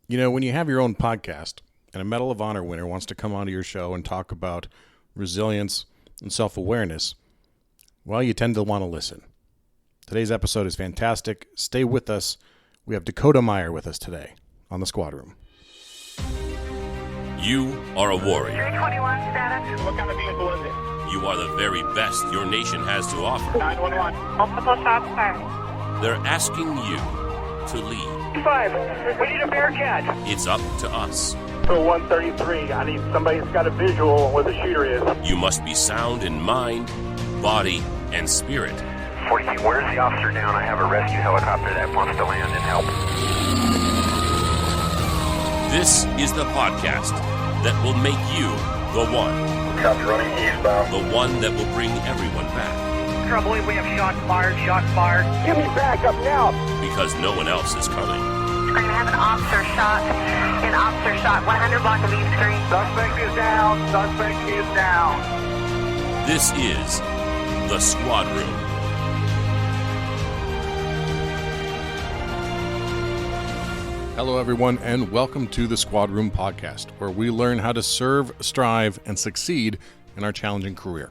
You know, when you have your own podcast and a Medal of Honor winner wants to come onto your show and talk about resilience and self-awareness, well, you tend to want to listen. Today's episode is fantastic. Stay with us. We have Dakota Meyer with us today on the Squad Room. You are a warrior. 321 status. What kind of vehicle is it? You are the very best your nation has to offer. 911. Multiple shots fired. They're asking you to lead. 5. We need a Bearcat. It's up to us. So 133. I need somebody that's got a visual on where the shooter is. You must be sound in mind, body, and spirit. 40 feet, where's the officer down? I have a rescue helicopter that wants to land and help. This is the podcast that will make you the one. Copy running eastbound. The one that will bring everyone back. Trouble, we have shots fired. Give me backup now. Because no one else is coming. We're going to have an officer shot. 100 block of East Street. Suspect is down. This is the Squad Room. Hello, everyone, and welcome to the Squad Room podcast, where we learn how to serve, strive, and succeed in our challenging career.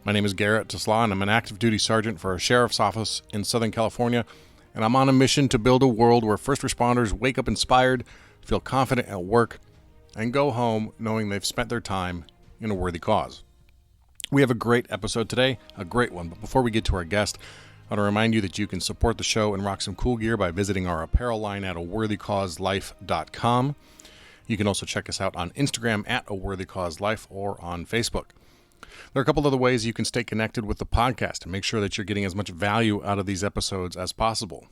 My name is Garrett Tesla, and I'm an active duty sergeant for a sheriff's office in Southern California, and I'm on a mission to build a world where first responders wake up inspired, feel confident at work, and go home knowing they've spent their time in a worthy cause. We have a great episode today, a great one, but before we get to our guest, I want to remind you that you can support the show and rock some cool gear by visiting our apparel line at aworthycauselife.com. You can also check us out on Instagram at aworthycauselife or on Facebook. There are a couple other ways you can stay connected with the podcast and make sure that you're getting as much value out of these episodes as possible.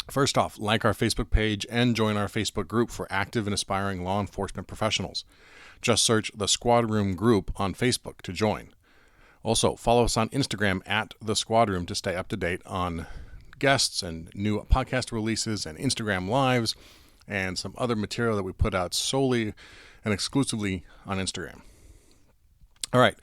First off, like our Facebook page and join our Facebook group for active and aspiring law enforcement professionals. Just search the Squad Room group on Facebook to join. Also, follow us on Instagram at The Squad Room to stay up to date on guests and new podcast releases and Instagram lives and some other material that we put out solely and exclusively on Instagram. All right,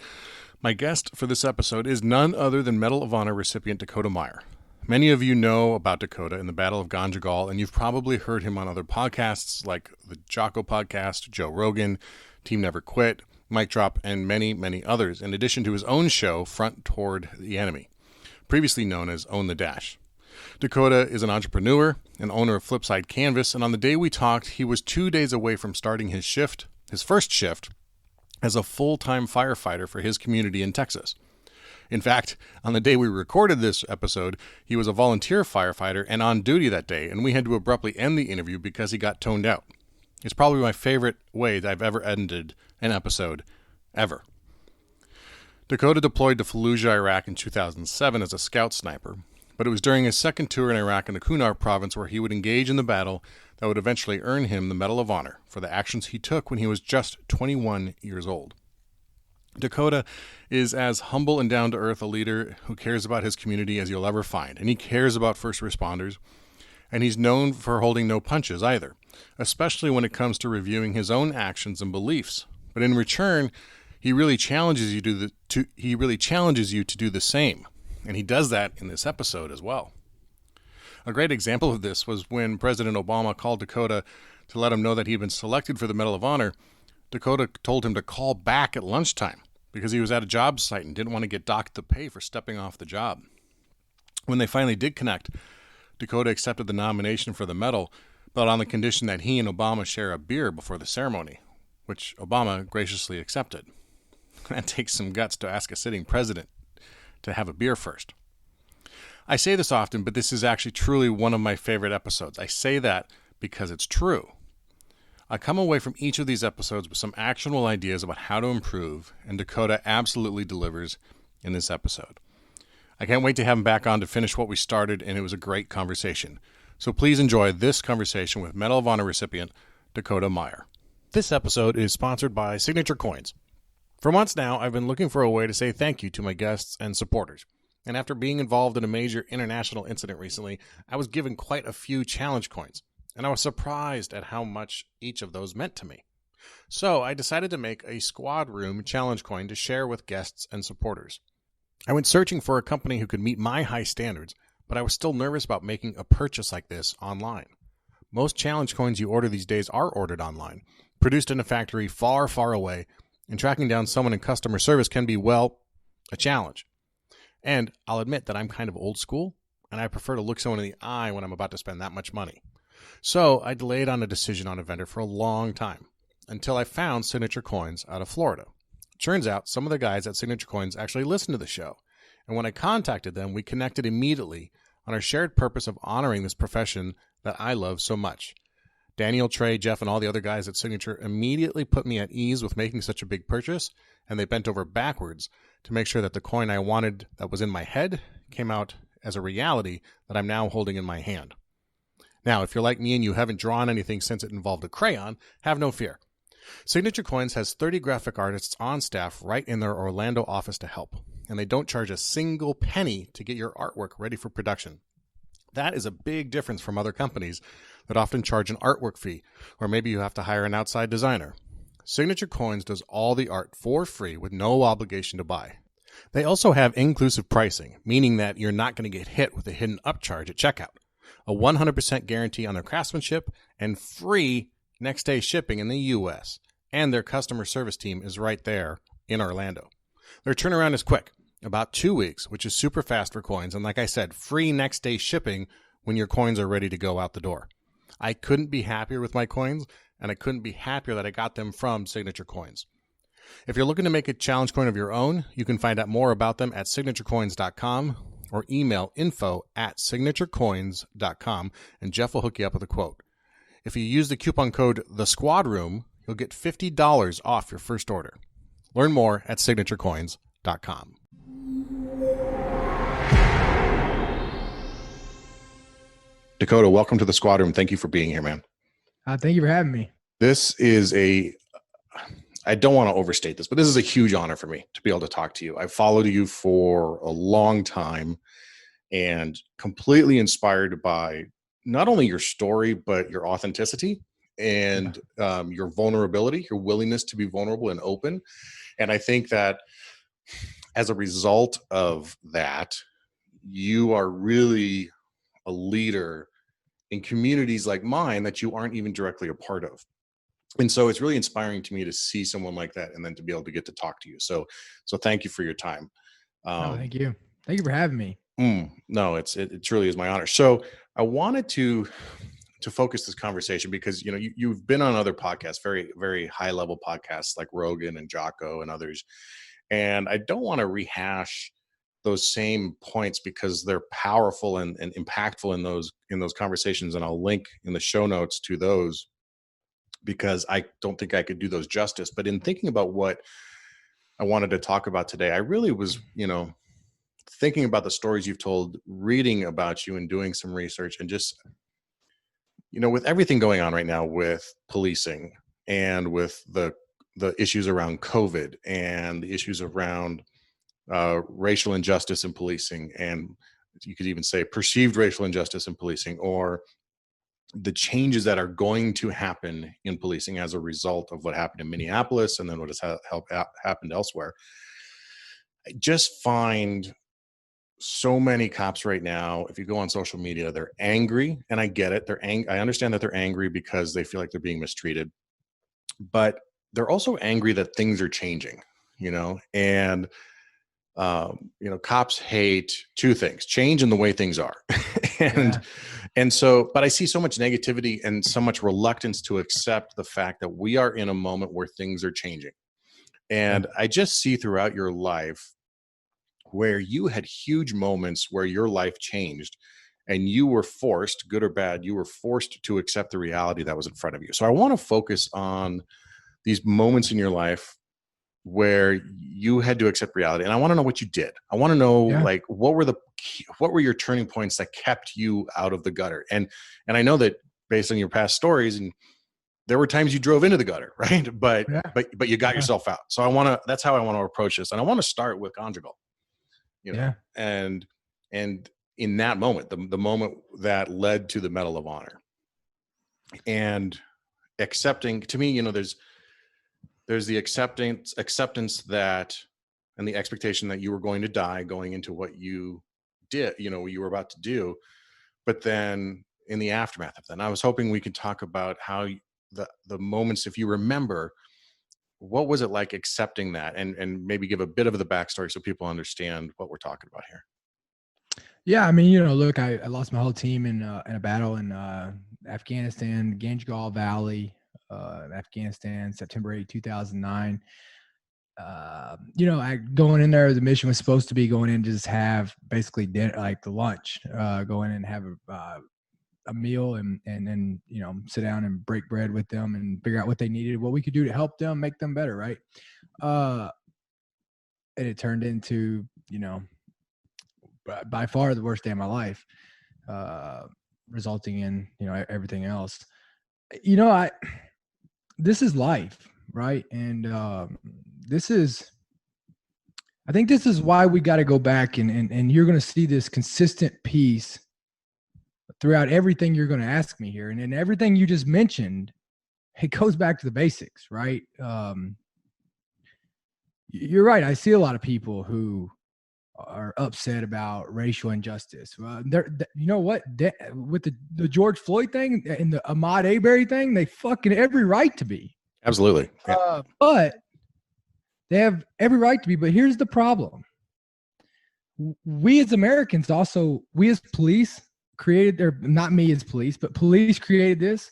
my guest for this episode is none other than Medal of Honor recipient Dakota Meyer. Many of you know about Dakota in the Battle of Ganjgal, and you've probably heard him on other podcasts like the Jocko podcast, Joe Rogan, Team Never Quit, Mic Drop, and many, many others, in addition to his own show, Front Toward the Enemy, previously known as Own the Dash. Dakota is an entrepreneur and owner of Flipside Canvas, and on the day we talked, he was 2 days away from starting his first shift, as a full-time firefighter for his community in Texas. In fact, on the day we recorded this episode, he was a volunteer firefighter and on duty that day, and we had to abruptly end the interview because he got toned out. It's probably my favorite way that I've ever ended an episode, ever. Dakota deployed to Fallujah, Iraq in 2007 as a scout sniper, but it was during his second tour in Iraq in the Kunar province where he would engage in the battle that would eventually earn him the Medal of Honor for the actions he took when he was just 21 years old. Dakota is as humble and down-to-earth a leader who cares about his community as you'll ever find, and he cares about first responders, and he's known for holding no punches either, especially when it comes to reviewing his own actions and beliefs. But in return, he really challenges you to do the same, and he does that in this episode as well. A great example of this was when President Obama called Dakota to let him know that he had been selected for the Medal of Honor. Dakota told him to call back at lunchtime because he was at a job site and didn't want to get docked the pay for stepping off the job. When they finally did connect, Dakota accepted the nomination for the medal, but on the condition that he and Obama share a beer before the ceremony, which Obama graciously accepted. That takes some guts to ask a sitting president to have a beer first. I say this often, but this is actually truly one of my favorite episodes. I say that because it's true. I come away from each of these episodes with some actionable ideas about how to improve, and Dakota absolutely delivers in this episode. I can't wait to have him back on to finish what we started, and it was a great conversation. So please enjoy this conversation with Medal of Honor recipient Dakota Meyer. This episode is sponsored by Signature Coins. For months now, I've been looking for a way to say thank you to my guests and supporters. And after being involved in a major international incident recently, I was given quite a few challenge coins, and I was surprised at how much each of those meant to me. So I decided to make a Squad Room challenge coin to share with guests and supporters. I went searching for a company who could meet my high standards, but I was still nervous about making a purchase like this online. Most challenge coins you order these days are ordered online, produced in a factory far, far away, and tracking down someone in customer service can be, well, a challenge. And I'll admit that I'm kind of old school, and I prefer to look someone in the eye when I'm about to spend that much money. So I delayed on a decision on a vendor for a long time, until I found Signature Coins out of Florida. Turns out some of the guys at Signature Coins actually listen to the show, and when I contacted them, we connected immediately on our shared purpose of honoring this profession that I love so much. Daniel, Trey, Jeff, and all the other guys at Signature immediately put me at ease with making such a big purchase, and they bent over backwards to make sure that the coin I wanted that was in my head came out as a reality that I'm now holding in my hand. Now, if you're like me and you haven't drawn anything since it involved a crayon, have no fear. Signature Coins has 30 graphic artists on staff right in their Orlando office to help, and they don't charge a single penny to get your artwork ready for production. That is a big difference from other companies that often charge an artwork fee, or maybe you have to hire an outside designer. Signature Coins does all the art for free with no obligation to buy. They also have inclusive pricing, meaning that you're not going to get hit with a hidden upcharge at checkout, a 100% guarantee on their craftsmanship, and free next-day shipping in the U.S., and their customer service team is right there in Orlando. Their turnaround is quick, about 2 weeks, which is super fast for coins, and like I said, free next-day shipping when your coins are ready to go out the door. I couldn't be happier with my coins, and I couldn't be happier that I got them from Signature Coins. If you're looking to make a challenge coin of your own, you can find out more about them at signaturecoins.com or email info@signaturecoins.com, and Jeff will hook you up with a quote. If you use the coupon code TheSquadRoom, you'll get $50 off your first order. Learn more at signaturecoins.com. Dakota, welcome to the Squad Room. Thank you for being here, man. Thank you for having me. This is I don't want to overstate this, but this is a huge honor for me to be able to talk to you. I've followed you for a long time and completely inspired by not only your story, but your authenticity and your vulnerability, your willingness to be vulnerable and open. And I think that as a result of that, you are really a leader in communities like mine that you aren't even directly a part of. And so it's really inspiring to me to see someone like that and then to be able to get to talk to you. So thank you for your time. Thank you. Thank you for having me. No, it truly is my honor. So I wanted to focus this conversation because, you know, you've been on other podcasts, very, very high level podcasts like Rogan and Jocko and others. And I don't want to rehash those same points because they're powerful and impactful in those conversations. And I'll link in the show notes to those because I don't think I could do those justice. But in thinking about what I wanted to talk about today, I really was, you know, thinking about the stories you've told, reading about you and doing some research, and just, you know, with everything going on right now with policing and with the issues around COVID and the issues around racial injustice in policing, and you could even say perceived racial injustice in policing, or the changes that are going to happen in policing as a result of what happened in Minneapolis and then what has happened elsewhere. I just find so many cops right now, if you go on social media, they're angry, and I get it. I understand that they're angry because they feel like they're being mistreated, but they're also angry that things are changing, you know, and you know, cops hate two things: change and the way things are. And so, but I see so much negativity and so much reluctance to accept the fact that we are in a moment where things are changing. And I just see throughout your life where you had huge moments where your life changed and you were forced, good or bad, you were forced to accept the reality that was in front of you. So I want to focus on these moments in your life where you had to accept reality, and I want to know what you did. I want to know, like, what were your turning points that kept you out of the gutter? And I know that based on your past stories, and there were times you drove into the gutter, right? But you got yourself out. So that's how I want to approach this, and I want to start with Ganjgal, you know, and in that moment, the moment that led to the Medal of Honor, and accepting, to me, you know, there's the acceptance that, and the expectation that you were going to die going into what you did, you know, what you were about to do. But then in the aftermath of that. And I was hoping we could talk about how the moments, if you remember, what was it like accepting that, and maybe give a bit of the backstory so people understand what we're talking about here. Yeah, I mean, look, I lost my whole team in a battle in Afghanistan, Ganjgal Valley, Afghanistan, September 8, 2009. I going in there, the mission was supposed to be going in to just have basically dinner, like the lunch, go in and have a meal and then, sit down and break bread with them and figure out what they needed, what we could do to help them, make them better. Right. And it turned into, by far the worst day of my life, resulting in, everything else. This is life, right? And I think this is why we got to go back and you're going to see this consistent piece throughout everything you're going to ask me here. And then everything you just mentioned, it goes back to the basics, right? You're right. I see a lot of people who are upset about racial injustice. You know what? With the George Floyd thing and the Ahmaud Arbery thing, they fucking every right to be. Absolutely. Yeah. But they have every right to be. But here's the problem. We as Americans also, we as police created, or not me as police, but police created this.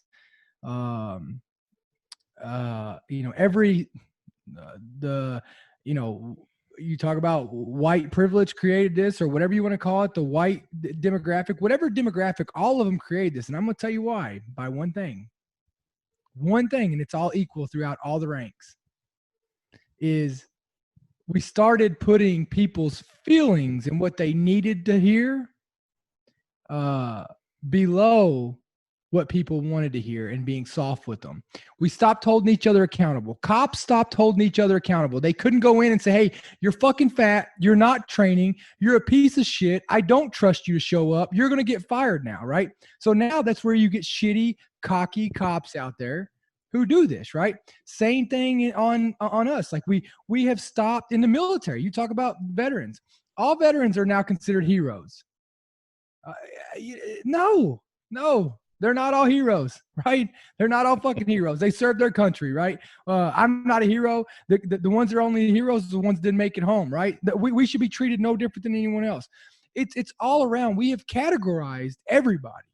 You talk about white privilege created this, or whatever you want to call it, the white demographic, whatever demographic, all of them created this. And I'm going to tell you why, by one thing, and it's all equal throughout all the ranks, is we started putting people's feelings and what they needed to hear below what people wanted to hear and being soft with them. We stopped holding each other accountable. Cops stopped holding each other accountable. They couldn't go in and say, hey, you're fucking fat. You're not training. You're a piece of shit. I don't trust you to show up. You're going to get fired now, right? So now that's where you get shitty, cocky cops out there who do this, right? Same thing on us. Like we have stopped in the military. You talk about veterans. All veterans are now considered heroes. No. They're not all heroes, right? They're not all fucking heroes. They serve their country, right? I'm not a hero. The ones that are only heroes are the ones that didn't make it home, right? We should be treated no different than anyone else. It's all around. We have categorized everybody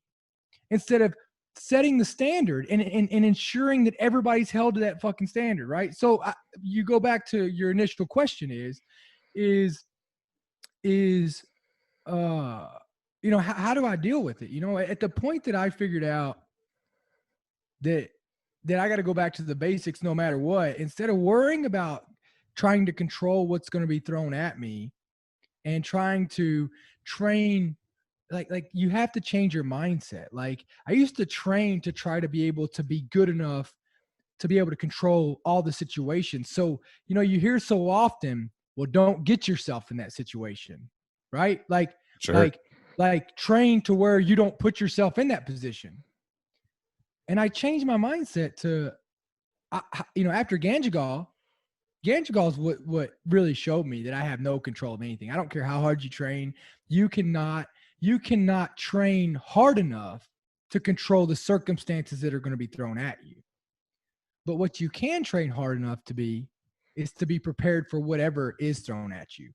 instead of setting the standard and ensuring that everybody's held to that fucking standard, right? So you go back to your initial question how do I deal with it? At the point that I figured out that I got to go back to the basics no matter what, instead of worrying about trying to control what's going to be thrown at me and trying to train, like you have to change your mindset. Like I used to train to try to be able to be good enough to be able to control all the situations. So, you hear so often, well, don't get yourself in that situation, right? Like, sure. Like train to where you don't put yourself in that position. And I changed my mindset to, after Ganjgal is what really showed me that I have no control of anything. I don't care how hard you train. You cannot train hard enough to control the circumstances that are going to be thrown at you. But what you can train hard enough to be is to be prepared for whatever is thrown at you.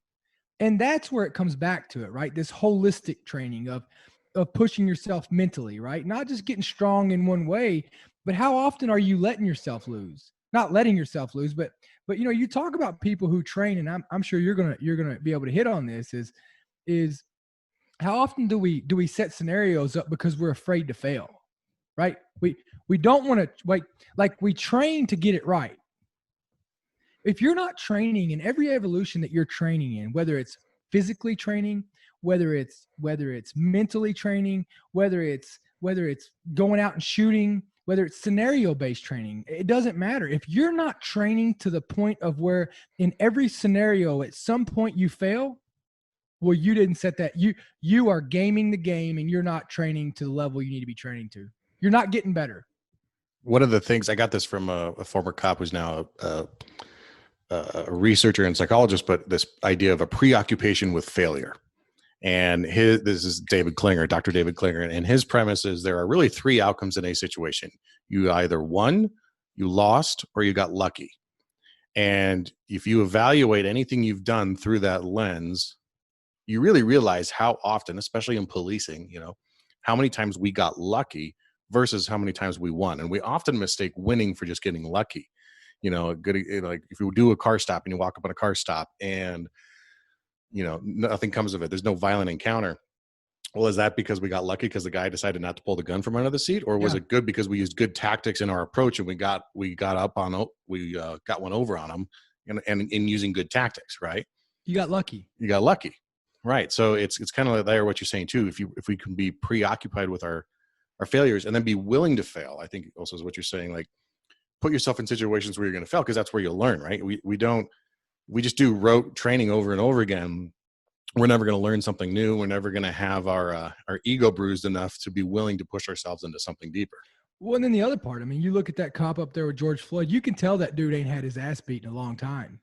And that's where it comes back to it, right? This holistic training of pushing yourself mentally, right? Not just getting strong in one way, but how often are you letting yourself lose? Not letting yourself lose, but you talk about people who train, and I'm sure you're gonna be able to hit on this. Is how often do we set scenarios up because we're afraid to fail, right? We don't want to like we train to get it right. If you're not training in every evolution that you're training in, whether it's physically training, whether it's mentally training, whether it's going out and shooting, whether it's scenario-based training, it doesn't matter. If you're not training to the point of where in every scenario at some point you fail, well, you didn't set that. You are gaming the game and you're not training to the level you need to be training to. You're not getting better. One of the things, I got this from a former cop who's now a researcher and psychologist, but this idea of a preoccupation with failure. And this is David Klinger, Dr. David Klinger, and his premise is there are really 3 outcomes in a situation. You either won, you lost, or you got lucky. And if you evaluate anything you've done through that lens, you really realize how often, especially in policing, how many times we got lucky versus how many times we won. And we often mistake winning for just getting lucky. Like if you do a car stop and you walk up on a car stop and nothing comes of it, there's no violent encounter. Well, is that because we got lucky because the guy decided not to pull the gun from under the seat, or was it good because we used good tactics in our approach and we got one over on him and in using good tactics, right? You got lucky. Right. So it's kind of like there what you're saying too. If we can be preoccupied with our failures and then be willing to fail, I think also is what you're saying. Like, put yourself in situations where you're going to fail, because that's where you'll learn, right? We just do rote training over and over again. We're never going to learn something new. We're never going to have our ego bruised enough to be willing to push ourselves into something deeper. Well, and then the other part, I mean, you look at that cop up there with George Floyd, you can tell that dude ain't had his ass beat in a long time.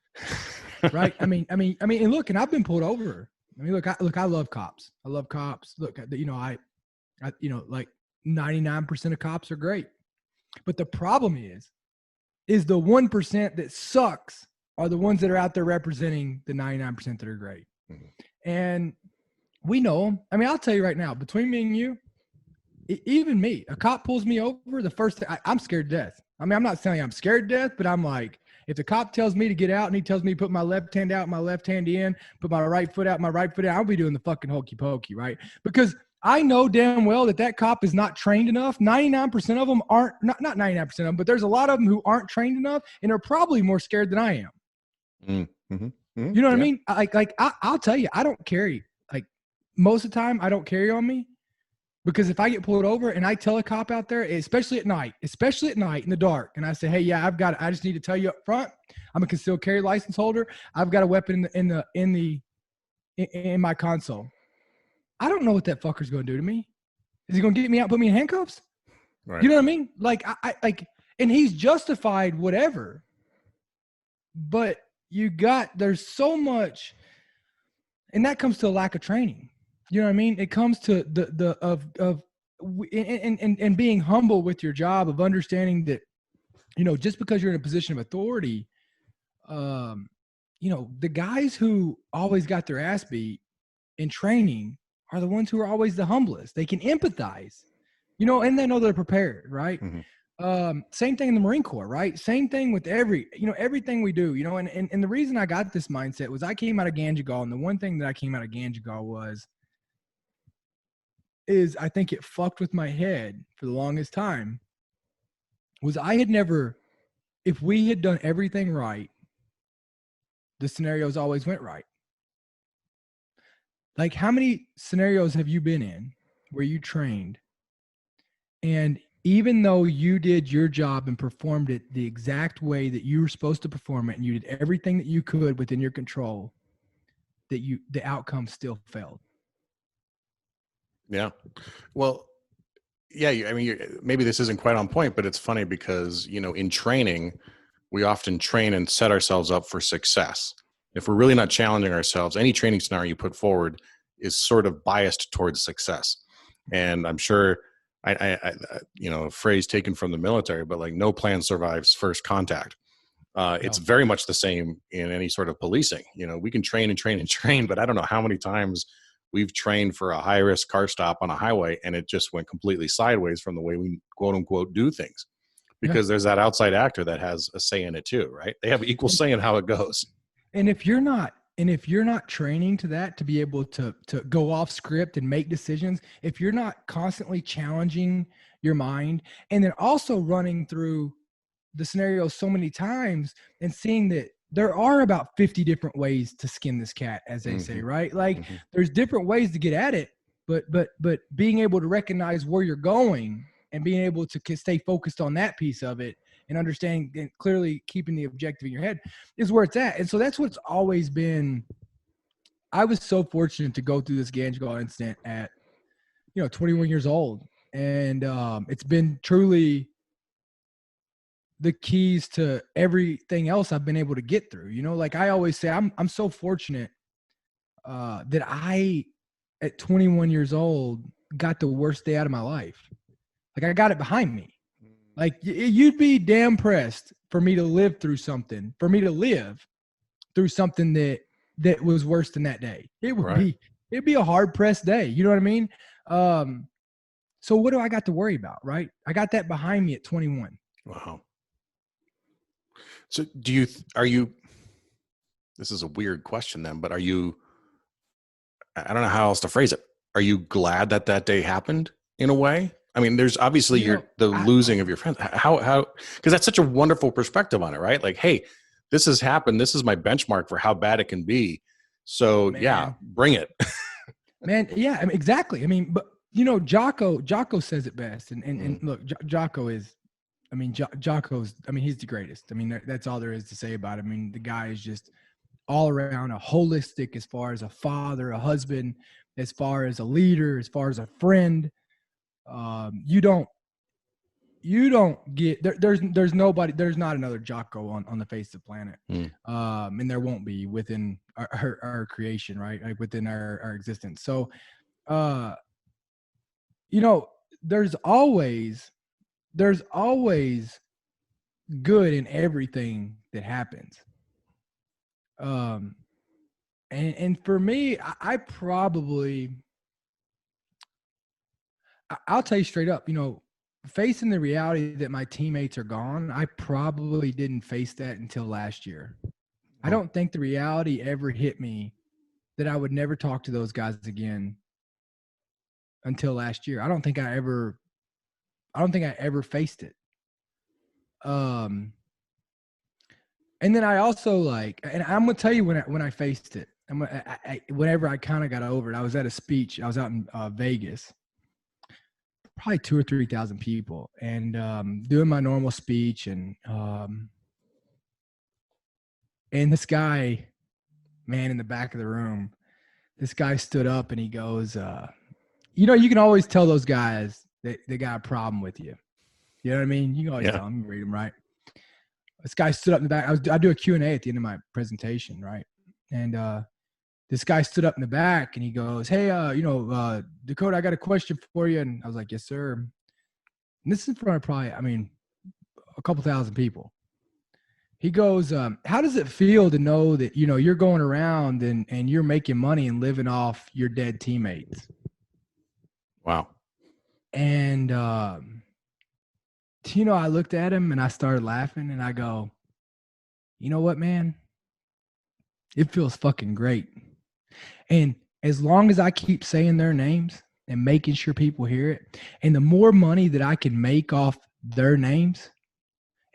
Right. I mean, and look, and I've been pulled over. I mean, I love cops. I love cops. Look, I like 99% of cops are great. But the problem is the 1% that sucks are the ones that are out there representing the 99% that are great. Mm-hmm. And we know them. I mean, I'll tell you right now, between me and you, even me, a cop pulls me over, the first thing, I'm scared to death. I mean, I'm not saying I'm scared to death, but I'm like, if the cop tells me to get out and he tells me to put my left hand out, my left hand in, put my right foot out, my right foot in, I'll be doing the fucking hokey pokey, right? Because I know damn well that cop is not trained enough. 99% of them aren't, not 99% of them, but there's a lot of them who aren't trained enough and are probably more scared than I am. Mm-hmm. Mm-hmm. You know what I mean? I'll tell you, I don't carry, like most of the time I don't carry on me, because if I get pulled over and I tell a cop out there, especially at night in the dark, and I say, hey, yeah, I just need to tell you up front, I'm a concealed carry license holder. I've got a weapon in my console. I don't know what that fucker's going to do to me. Is he going to get me out, put me in handcuffs? Right. You know what I mean? Like, and he's justified whatever, but there's so much, and that comes to a lack of training. You know what I mean? It comes to and being humble with your job, of understanding that, just because you're in a position of authority, the guys who always got their ass beat in training are the ones who are always the humblest. They can empathize, and they know they're prepared, right? Mm-hmm. Same thing in the Marine Corps, right? Same thing with everything we do, and the reason I got this mindset was I came out of Ganjgal, and the one thing that I came out of Ganjgal is I think it fucked with my head for the longest time, was I had never, if we had done everything right, the scenarios always went right. Like, how many scenarios have you been in where you trained, and even though you did your job and performed it the exact way that you were supposed to perform it, and you did everything that you could within your control, the outcome still failed? Yeah. Well, yeah, I mean, maybe this isn't quite on point, but it's funny because, in training, we often train and set ourselves up for success. If we're really not challenging ourselves, any training scenario you put forward is sort of biased towards success. And I'm sure, a phrase taken from the military, but like, no plan survives first contact. It's very much the same in any sort of policing. We can train and train and train, but I don't know how many times we've trained for a high-risk car stop on a highway and it just went completely sideways from the way we quote unquote do things, because there's that outside actor that has a say in it too, right? They have equal say in how it goes. And if you're not training to that, to be able to go off script and make decisions, if you're not constantly challenging your mind and then also running through the scenario so many times and seeing that there are about 50 different ways to skin this cat, as they say, right? Like, there's different ways to get at it, but being able to recognize where you're going and being able to stay focused on that piece of it and understanding and clearly keeping the objective in your head is where it's at. And so that's what's always been. I was so fortunate to go through this Ganjgal incident at, 21 years old. And it's been truly the keys to everything else I've been able to get through. Like I always say, I'm so fortunate that I at 21 years old got the worst day out of my life. Like I got it behind me. Like you'd be damn pressed for me to live through something that was worse than that day. It'd be a hard pressed day. You know what I mean? So what do I got to worry about? Right. I got that behind me at 21. Wow. So this is a weird question then, but I don't know how else to phrase it. Are you glad that day happened in a way? I mean, there's obviously losing of your friends. How, because that's such a wonderful perspective on it, right? Like, hey, this has happened. This is my benchmark for how bad it can be. So yeah, bring it. Man. Yeah, I mean, exactly. I mean, but Jocko says it best. And look, Jocko is, I mean, Jocko's, I mean, he's the greatest. I mean, that's all there is to say about it. I mean, the guy is just all around a holistic, as far as a father, a husband, as far as a leader, as far as a friend. You don't get there's nobody, there's not another Jocko on the face of the planet. And there won't be within our creation, right? Like within our existence. So, there's always good in everything that happens. And for me, I'll tell you straight up, facing the reality that my teammates are gone, I probably didn't face that until last year. I don't think the reality ever hit me that I would never talk to those guys again until last year. I don't think I ever faced it. And then I also and I'm gonna tell you when I faced it. Whenever I kind of got over it, I was at a speech. I was out in Vegas, probably 2,000 or 3,000 people, and doing my normal speech, and this guy, man, in the back of the room, this guy stood up and he goes, you can always tell those guys that they got a problem with you. You know what I mean? You can always tell them, read them, right? This guy stood up in the back. I do a Q&A at the end of my presentation, right? And this guy stood up in the back and he goes, hey, Dakota, I got a question for you. And I was like, yes, sir. And this is in front of probably, a couple thousand people. He goes, how does it feel to know that, you're going around and you're making money and living off your dead teammates? Wow. And, I looked at him and I started laughing and I go, you know what, man? It feels fucking great. And as long as I keep saying their names and making sure people hear it, and the more money that I can make off their names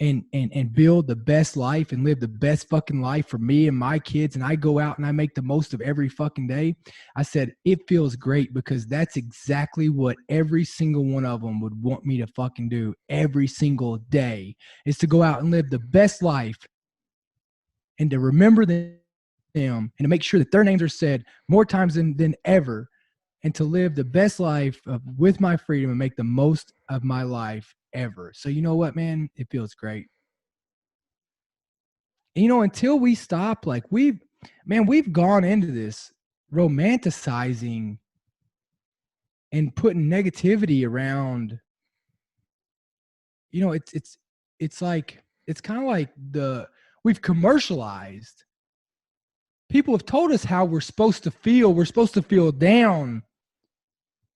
and build the best life and live the best fucking life for me and my kids, and I go out and I make the most of every fucking day, I said, it feels great, because that's exactly what every single one of them would want me to fucking do every single day, is to go out and live the best life and to remember them and to make sure that their names are said more times than ever, and to live the best life with my freedom and make the most of my life ever. So you know what, man? It feels great. And, until we stop, we've gone into this romanticizing and putting negativity around, it's kind of like we've commercialized. People have told us how we're supposed to feel. We're supposed to feel down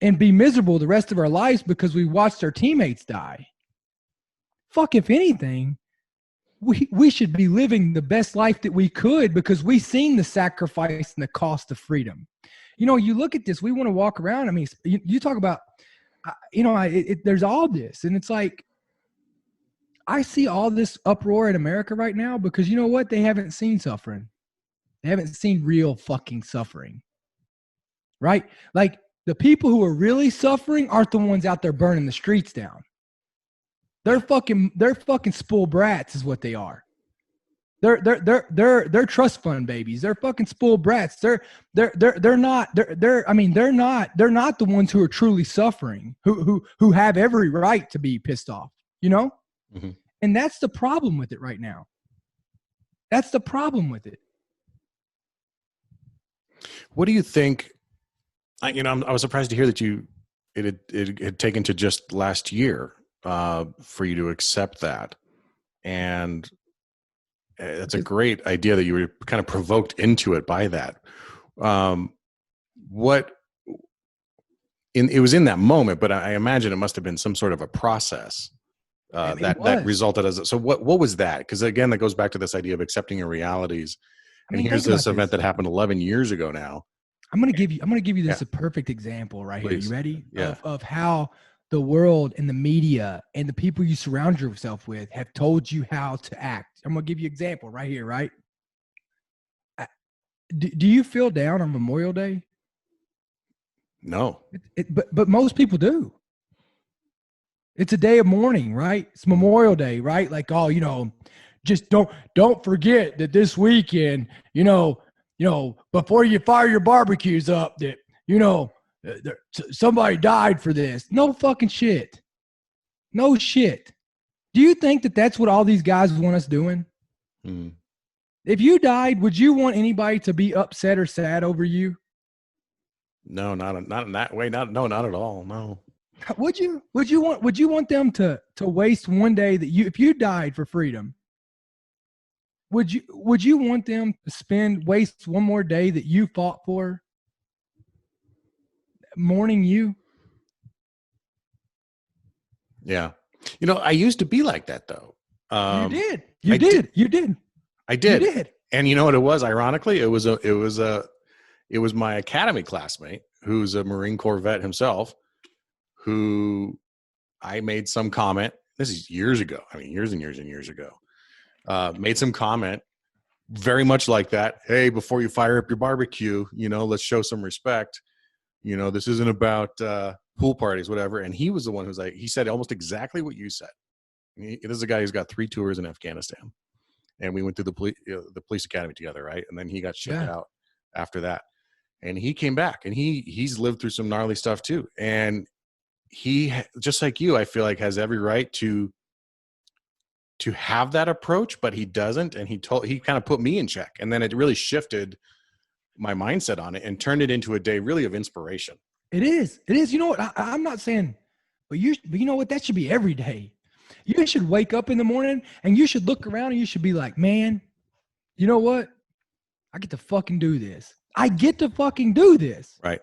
and be miserable the rest of our lives because we watched our teammates die. Fuck, if anything, we should be living the best life that we could, because we've seen the sacrifice and the cost of freedom. You look at this, we want to walk around. I mean, you talk about, there's all this, and it's like, I see all this uproar in America right now because you know what? They haven't seen suffering. They haven't seen real fucking suffering, right? Like, the people who are really suffering aren't the ones out there burning the streets down. They're fucking spoiled brats is what they are. They're trust fund babies. They're fucking spoiled brats. They're not the ones who are truly suffering, who have every right to be pissed off, Mm-hmm. And that's the problem with it right now. That's the problem with it. What do you think I was surprised to hear that it had taken to just last year for you to accept that. And that's a great idea that you were kind of provoked into it by that. It was in that moment, but I imagine it must have been some sort of a process that resulted as. So what was that? Because again, that goes back to this idea of accepting your realities. And here's this event that happened 11 years ago now. I'm going to give you this a perfect example right here. You ready? Yeah. Of how the world and the media and the people you surround yourself with have told you how to act. I'm going to give you an example right here, right? Do you feel down on Memorial Day? No. But most people do. It's a day of mourning, right? It's Memorial Day, right? Like, oh, just don't forget that this weekend, before you fire your barbecues up, that, somebody died for this. No fucking shit. No shit. Do you think that that's what all these guys want us doing? If you died, would you want anybody to be upset or sad over you? No, not in that way. Not at all. No. Would you want them to waste one day that if you died for freedom? Would you want them to waste one more day that you fought for, mourning you? Yeah. I used to be like that though. You did. You did. I did. And you know what it was? Ironically, it was my academy classmate who's a Marine Corps vet himself, who I made some comment. This is years ago. I mean, years and years and years ago. Made some comment very much like that. Hey, before you fire up your barbecue, let's show some respect. This isn't about pool parties, whatever. And he was the one he said almost exactly what you said. This is a guy who's got 3 tours in Afghanistan. And we went through the police academy together, right? And then he got shipped out after that. And he came back, and he's lived through some gnarly stuff too. And he, just like you, I feel like has every right to have that approach, but he doesn't. And he kind of put me in check. And then it really shifted my mindset on it and turned it into a day really of inspiration. It is. You know what? I'm not saying, but you know what? That should be every day. You should wake up in the morning and you should look around and you should be like, man, you know what? I get to fucking do this. I get to fucking do this. Right.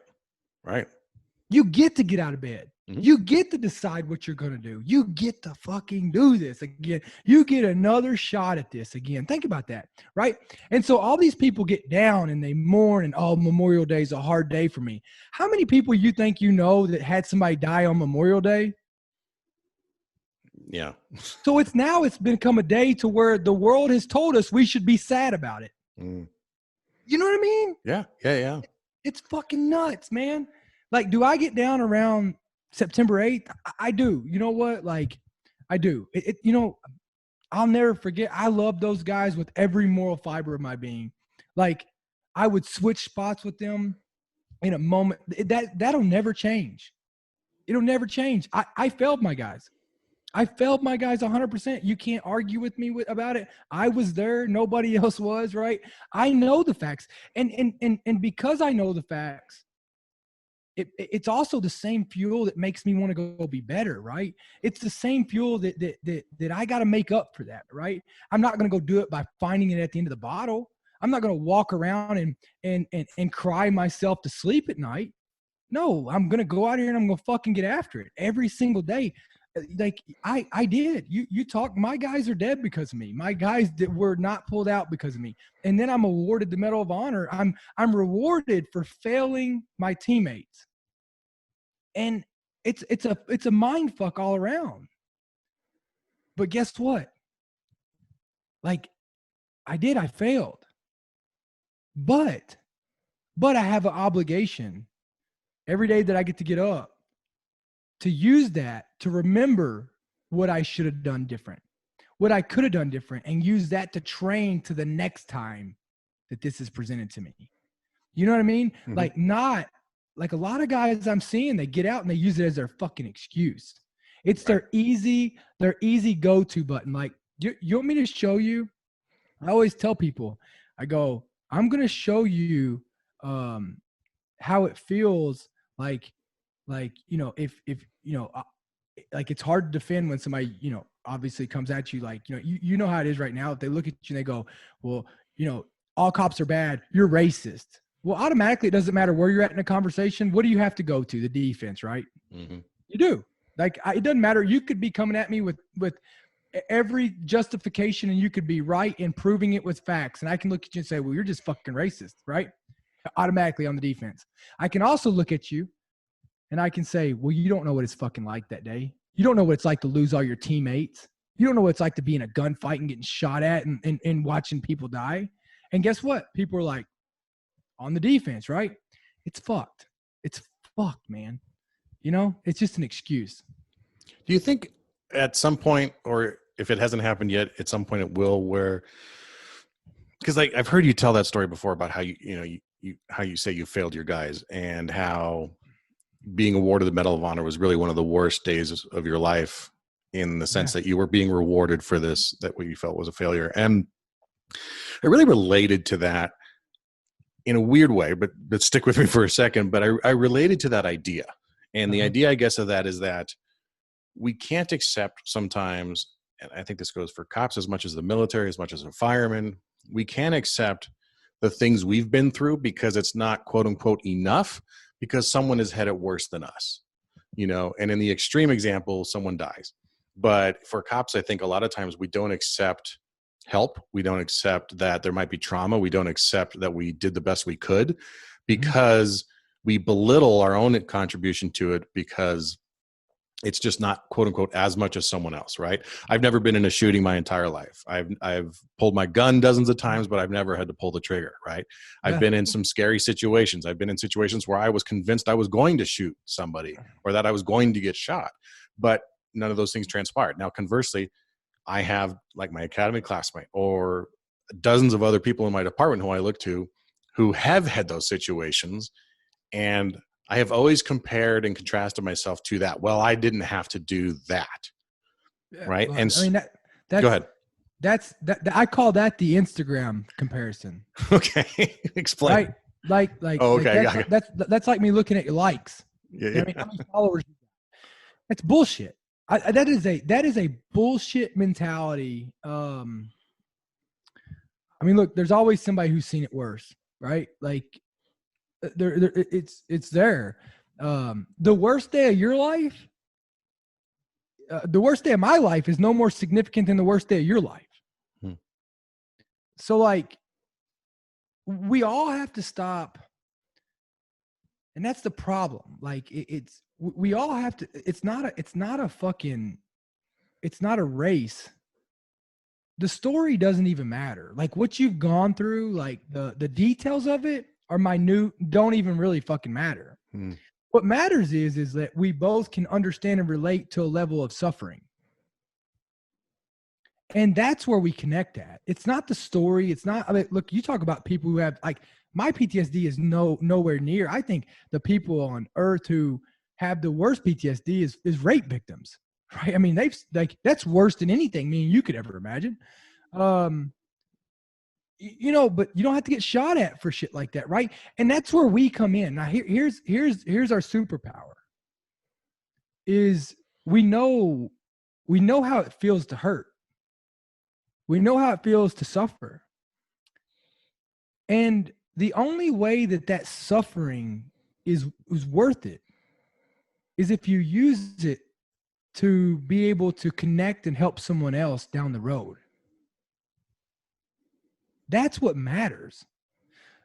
You get to get out of bed. Mm-hmm. You get to decide what you're going to do. You get to fucking do this again. You get another shot at this again. Think about that, right? And so all these people get down and they mourn and, oh, Memorial Day is a hard day for me. How many people you think that had somebody die on Memorial Day? Yeah. So it's become a day to where the world has told us we should be sad about it. You know what I mean? Yeah. It's fucking nuts, man. Like, do I get down around September 8th? I do. You know what? Like, I do. I'll never forget. I love those guys with every moral fiber of my being. Like, I would switch spots with them in a moment. That'll never change. It'll never change. I failed my guys. I failed my guys 100%. You can't argue with me about it. I was there. Nobody else was, right? I know the facts. And because I know the facts, it's also the same fuel that makes me want to go be better, right? It's the same fuel that I got to make up for that, right? I'm not going to go do it by finding it at the end of the bottle. I'm not going to walk around and cry myself to sleep at night. No, I'm going to go out here and I'm going to fucking get after it every single day. Like I did. You talk. My guys are dead because of me. My guys that were not pulled out because of me. And then I'm awarded the Medal of Honor. I'm rewarded for failing my teammates. And it's a mind fuck all around. But guess what? Like I failed. But I have an obligation every day that I get to get up to use that to remember what I should have done different, what I could have done different, and use that to train to the next time that this is presented to me. You know what I mean? Mm-hmm. Like a lot of guys I'm seeing, they get out and they use it as their fucking excuse. It's their easy go-to button. Like, you want me to show you? I always tell people, I go, I'm going to show you how it feels like, if like it's hard to defend when somebody, obviously comes at you, like, you know how it is right now. If they look at you and they go, well, all cops are bad, you're racist. Well, automatically, it doesn't matter where you're at in a conversation. What do you have to go to? The defense, right? Mm-hmm. You do. Like, it doesn't matter. You could be coming at me with every justification, and you could be right in proving it with facts. And I can look at you and say, well, you're just fucking racist, right? Automatically on the defense. I can also look at you and I can say, well, you don't know what it's fucking like that day. You don't know what it's like to lose all your teammates. You don't know what it's like to be in a gunfight and getting shot at and watching people die. And guess what? People are like, on the defense, right? It's fucked. It's fucked, man. It's just an excuse. Do you think at some point, or if it hasn't happened yet, at some point it will, where, because like I've heard you tell that story before about how how you say you failed your guys, and how being awarded the Medal of Honor was really one of the worst days of your life, in the sense that you were being rewarded for this, that what you felt was a failure. And I really related to that in a weird way, but stick with me for a second. But I related to that idea. And the idea, I guess, of that is that we can't accept sometimes, and I think this goes for cops as much as the military, as much as a fireman, we can't accept the things we've been through because it's not quote unquote enough, because someone has had it worse than us, and in the extreme example, someone dies. But for cops, I think a lot of times we don't accept help. We don't accept that there might be trauma. We don't accept that we did the best we could, because we belittle our own contribution to it, because it's just not quote unquote as much as someone else, right? I've never been in a shooting my entire life. I've pulled my gun dozens of times, but I've never had to pull the trigger, right? I've been in some scary situations. I've been in situations where I was convinced I was going to shoot somebody, or that I was going to get shot, but none of those things transpired. Now, conversely, I have, like, my academy classmate or dozens of other people in my department who I look to who have had those situations. And I have always compared and contrasted myself to that. Well, I didn't have to do that. Right. Well, And that's, go ahead. I call that the Instagram comparison. Okay. Explain. Right. Oh, okay. That's like me looking at your likes. Yeah. I mean, how many followers you got? That's bullshit. That is a bullshit mentality. I mean, look, there's always somebody who's seen it worse, right? Like, it's there. The worst day of your life, the worst day of my life is no more significant than the worst day of your life. So, like, we all have to stop, and that's the problem. Like, we all have to. It's not a race. The story doesn't even matter. Like, what you've gone through, like the details of it are minute, don't even really fucking matter. What matters is that we both can understand and relate to a level of suffering. And that's where we connect at. It's not the story. It's not, I mean, look, you talk about people who have, like, my PTSD is nowhere near. I think the people on earth who have the worst PTSD is rape victims, right? I mean, that's worse than anything you could ever imagine. But you don't have to get shot at for shit like that, right? And that's where we come in. Now, here's our superpower. Is we know how it feels to hurt. We know how it feels to suffer. And the only way that suffering is worth it is if you use it to be able to connect and help someone else down the road. That's what matters.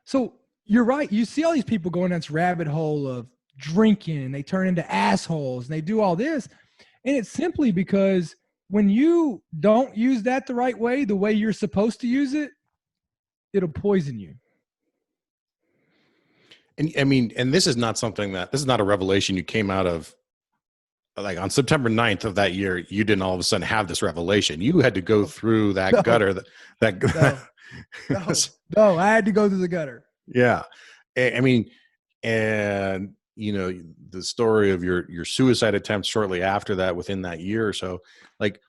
So you're right. You see all these people going down this rabbit hole of drinking, and they turn into assholes, and they do all this. And it's simply because when you don't use that the right way, the way you're supposed to use it, it'll poison you. And I mean, and this is not a revelation you came out of, like, on September 9th of that year. You didn't all of a sudden have this revelation. You had to go through that gutter. No, I had to go through the gutter. Yeah. I mean, and the story of your suicide attempt shortly after that, within that year or so, like,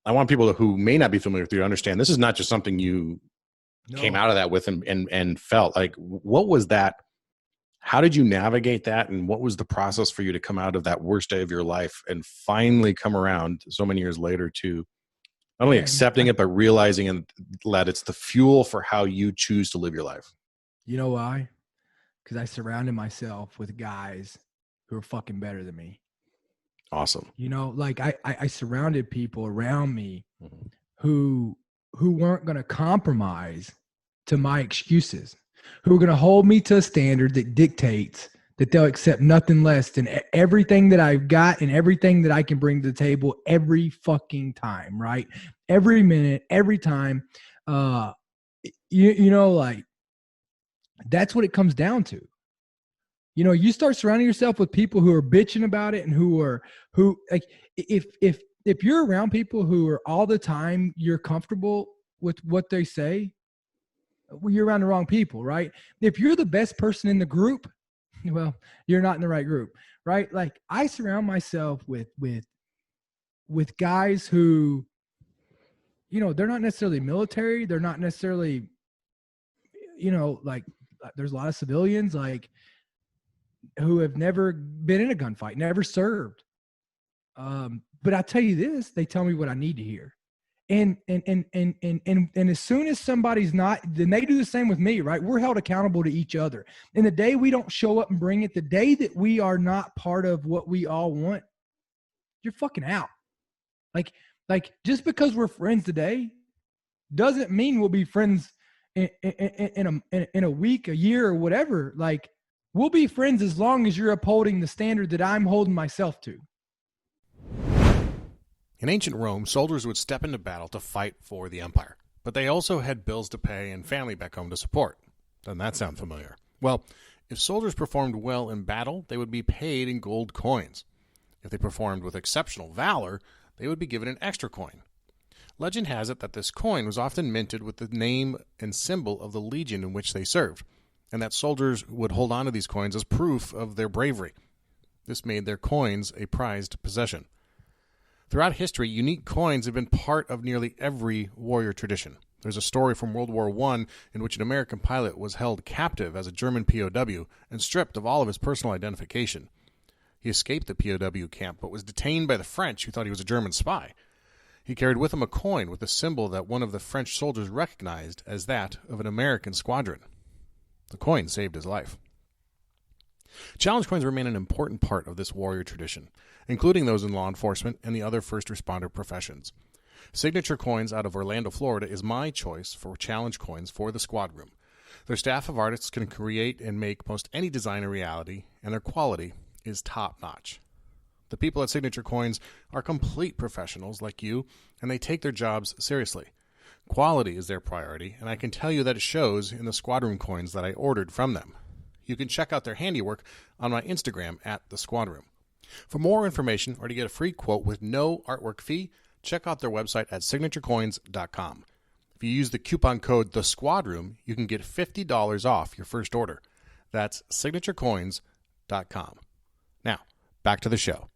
I want people who may not be familiar with you to understand this is not just something you came out of that with and felt. Like, what was that How did you navigate that? And what was the process for you to come out of that worst day of your life and finally come around so many years later to not only accepting it, but realizing that it's the fuel for how you choose to live your life? You know why? Because I surrounded myself with guys who are fucking better than me. Awesome. You know, like I surrounded people around me who weren't going to compromise to my excuses, who are going to hold me to a standard that dictates that they'll accept nothing less than everything that I've got and everything that I can bring to the table every fucking time, right? Every minute, every time. You know, like, that's what it comes down to. You know, you start surrounding yourself with people who are bitching about it and who like, if you're around people who are all the time, you're comfortable with what they say, well, you're around the wrong people, right? If you're the best person in the group, well, you're not in the right group, right? Like, I surround myself with guys who, you know, they're not necessarily military. They're not necessarily, you know, like, there's a lot of civilians like who have never been in a gunfight, never served. But I'll tell you this, they tell me what I need to hear. And as soon as somebody's not, then they do the same with me, right? We're held accountable to each other. And the day we don't show up and bring it, the day that we are not part of what we all want, you're fucking out. Like just because we're friends today doesn't mean we'll be friends in a week, a year, or whatever. Like, we'll be friends as long as you're upholding the standard that I'm holding myself to. In ancient Rome, soldiers would step into battle to fight for the empire, but they also had bills to pay and family back home to support. Doesn't that sound familiar? Well, if soldiers performed well in battle, they would be paid in gold coins. If they performed with exceptional valor, they would be given an extra coin. Legend has it that this coin was often minted with the name and symbol of the legion in which they served, and that soldiers would hold on to these coins as proof of their bravery. This made their coins a prized possession. Throughout history, unique coins have been part of nearly every warrior tradition. There's a story from World War I in which an American pilot was held captive as a German POW and stripped of all of his personal identification. He escaped the POW camp, but was detained by the French, who thought he was a German spy. He carried with him a coin with a symbol that one of the French soldiers recognized as that of an American squadron. The coin saved his life. Challenge coins remain an important part of this warrior tradition, including those in law enforcement and the other first responder professions. Signature Coins out of Orlando, Florida is my choice for challenge coins for the squad room. Their staff of artists can create and make most any design a reality, and their quality is top-notch. The people at Signature Coins are complete professionals like you, and they take their jobs seriously. Quality is their priority, and I can tell you that it shows in the squad room coins that I ordered from them. You can check out their handiwork on my Instagram at The Squad Room. For more information or to get a free quote with no artwork fee, check out their website at signaturecoins.com. If you use the coupon code The Squad Room, you can get $50 off your first order. That's signaturecoins.com. Now, back to the show.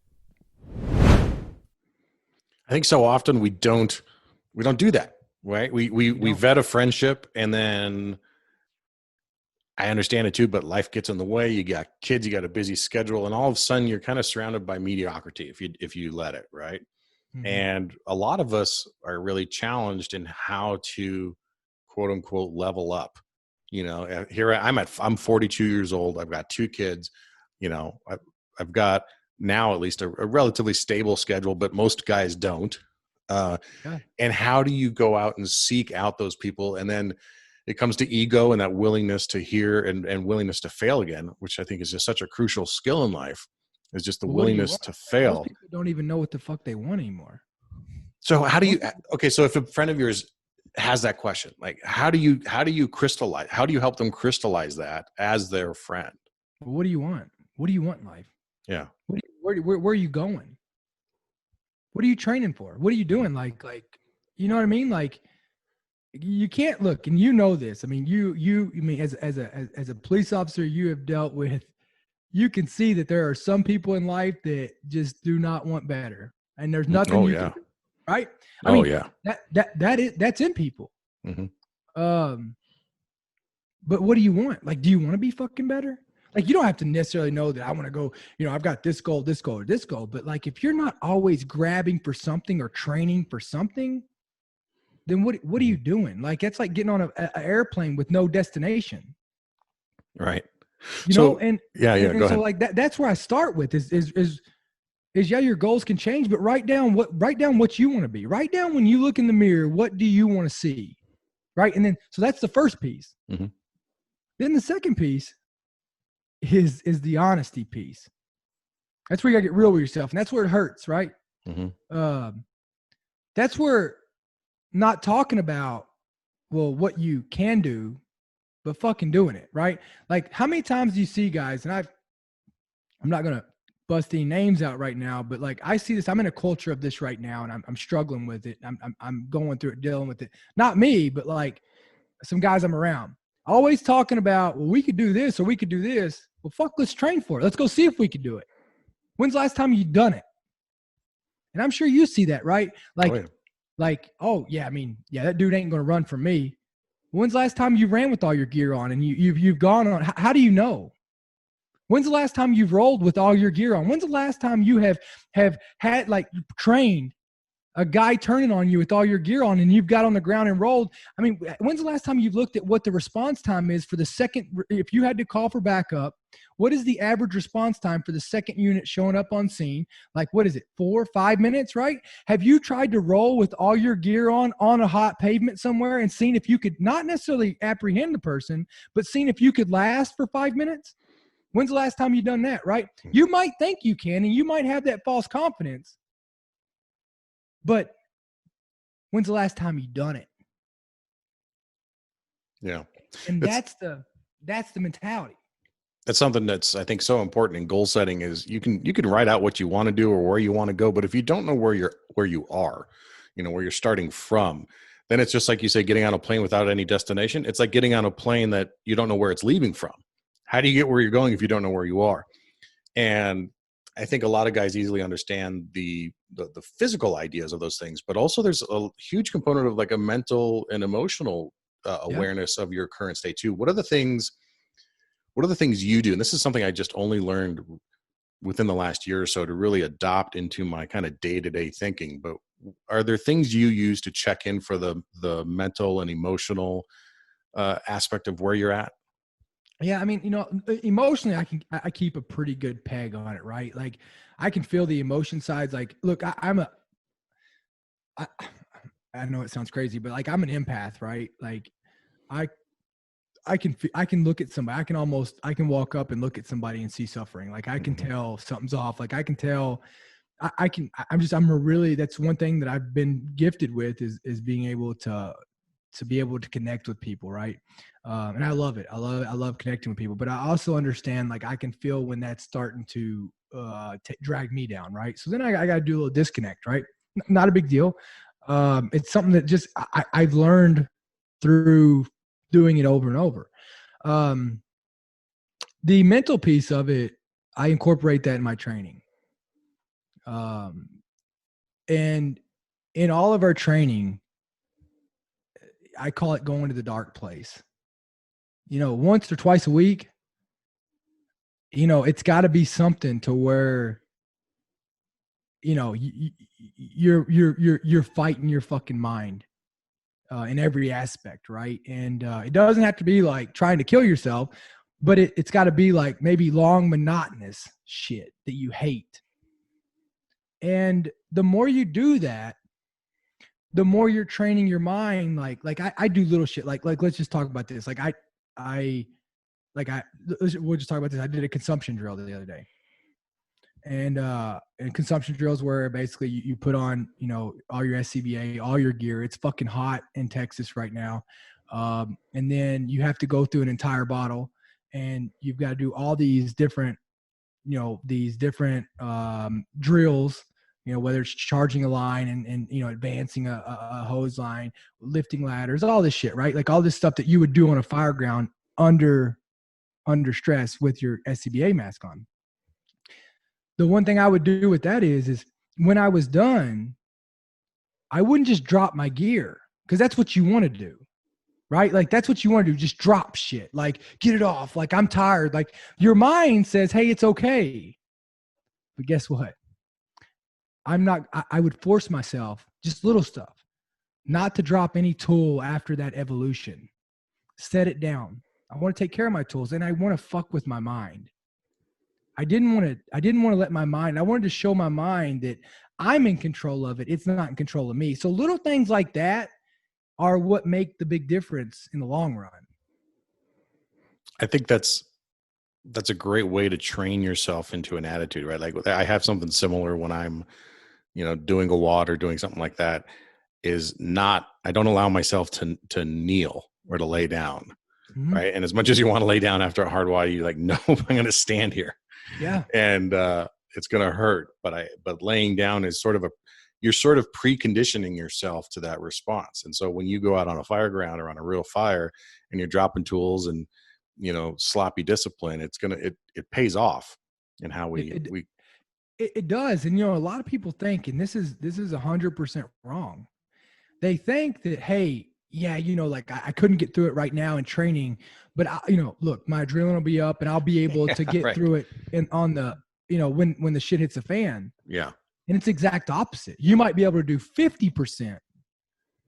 I think so often we don't do that, right? We vet a friendship, and then I understand it too, but life gets in the way. You got kids, you got a busy schedule, and all of a sudden you're kind of surrounded by mediocrity if you let it, right? Mm-hmm. And a lot of us are really challenged in how to quote unquote level up. You know, here I'm 42 years old. I've got 2 kids. You know, I've got now at least a relatively stable schedule, but most guys don't. And how do you go out and seek out those people? And then it comes to ego and that willingness to hear and willingness to fail again, which I think is just such a crucial skill in life, is just the willingness to fail. Most people don't even know what the fuck they want anymore. So how do you, okay, so if a friend of yours has that question, like how do you help them crystallize that as their friend? Well, what do you want? What do you want in life? Yeah. Where are you going? What are you training for? What are you doing? Like, you know what I mean? Like, you can't look, and you know this. I mean, as a police officer, you have dealt with, you can see that there are some people in life that just do not want better. And there's nothing can do, right? I mean, that's in people. Mm-hmm. But what do you want? Like, do you want to be fucking better? Like, you don't have to necessarily know that I want to go, I've got this goal, or this goal. But like, if you're not always grabbing for something or training for something, then what are you doing? Like, it's like getting on an airplane with no destination. Right. And go so ahead. like that's where I start with is your goals can change, but write down what you want to be. Write down when you look in the mirror, what do you want to see? Right. And then, so that's the first piece. Mm-hmm. Then the second piece is the honesty piece. That's where you gotta get real with yourself. And that's where it hurts. Right. Mm-hmm. That's where not talking about, well, what you can do, but fucking doing it. Right. Like, how many times do you see guys, and I'm not going to bust any names out right now, but like, I see this, I'm in a culture of this right now, and I'm struggling with it. I'm going through it, dealing with it. Not me, but like some guys I'm around, always talking about, well, we could do this or we could do this. Well, fuck, let's train for it. Let's go see if we could do it. When's the last time you've done it? And I'm sure you see that, right? Like, oh yeah, I mean, yeah, that dude ain't going to run from me. When's the last time you ran with all your gear on and you've gone on? How do you know? When's the last time you've rolled with all your gear on? When's the last time you have had, like, trained a guy turning on you with all your gear on and you've got on the ground and rolled? I mean, when's the last time you've looked at what the response time is for the second, if you had to call for backup, what is the average response time for the second unit showing up on scene? Like, what is it, 4 or 5 minutes, right? Have you tried to roll with all your gear on a hot pavement somewhere and seen if you could not necessarily apprehend the person, but seen if you could last for 5 minutes? When's the last time you've done that, right? You might think you can, and you might have that false confidence, but when's the last time you've done it? Yeah. And that's the mentality. That's something that's, I think, so important in goal setting is you can write out what you want to do or where you want to go, but if you don't know where you are, where you're starting from, then it's just like you say, getting on a plane without any destination. It's like getting on a plane that you don't know where it's leaving from. How do you get where you're going if you don't know where you are? And I think a lot of guys easily understand the physical ideas of those things, but also there's a huge component of like a mental and emotional awareness of your current state too. What are the things you do? And this is something I just only learned within the last year or so to really adopt into my kind of day-to-day thinking. But are there things you use to check in for the mental and emotional aspect of where you're at? Yeah, I mean, emotionally, I keep a pretty good peg on it, right? Like, I can feel the emotion sides. Like, look, I know it sounds crazy, but like, I'm an empath, right? Like, I can look at somebody. I can walk up and look at somebody and see suffering. Like, I can tell something's off. Like, I can tell. That's one thing that I've been gifted with is being able to be able to connect with people, right? And I love it. I love connecting with people, but I also understand, like, I can feel when that's starting to drag me down, right? So then I got to do a little disconnect, right? Not a big deal. It's something that just I've learned through doing it over and over. The mental piece of it, I incorporate that in my training. And in all of our training, I call it going to the dark place. Once or twice a week, it's got to be something to where, you're fighting your fucking mind in every aspect, right? And it doesn't have to be like trying to kill yourself, but it's got to be like maybe long, monotonous shit that you hate. And the more you do that, the more you're training your mind. Like I do little shit. Like let's just talk about this. We'll just talk about this. I did a consumption drill the other day, and consumption drills where basically you put on, all your SCBA, all your gear. It's fucking hot in Texas right now. And then you have to go through an entire bottle, and you've got to do all these different, drills, whether it's charging a line and advancing a hose line, lifting ladders, all this shit, right? Like all this stuff that you would do on a fire ground under stress with your SCBA mask on. The one thing I would do with that is when I was done, I wouldn't just drop my gear, because that's what you want to do. right? Like that's what you want to do. Just drop shit. Like get it off. Like I'm tired. Like your mind says, hey, it's okay. But guess what? I would force myself, just little stuff, not to drop any tool after that evolution. Set it down. I want to take care of my tools and I want to fuck with my mind. I didn't want to let my mind, I wanted to show my mind that I'm in control of it. It's not in control of me. So little things like that are what make the big difference in the long run. I think that's a great way to train yourself into an attitude, right? Like I have something similar when I'm, doing a WOD or doing something like that. I don't allow myself to kneel or to lay down, right? And as much as you want to lay down after a hard WOD, you're like, no, I'm going to stand here. Yeah. And it's going to hurt. But laying down is you're sort of preconditioning yourself to that response. And so when you go out on a fire ground or on a real fire and you're dropping tools and, sloppy discipline, it pays off in how it does. And, a lot of people think, and this is 100% wrong. They think that, hey, yeah, like I couldn't get through it right now in training, but look, my adrenaline will be up and I'll be able to get right. through it on the, when the shit hits the fan. Yeah. And it's exact opposite. You might be able to do 50%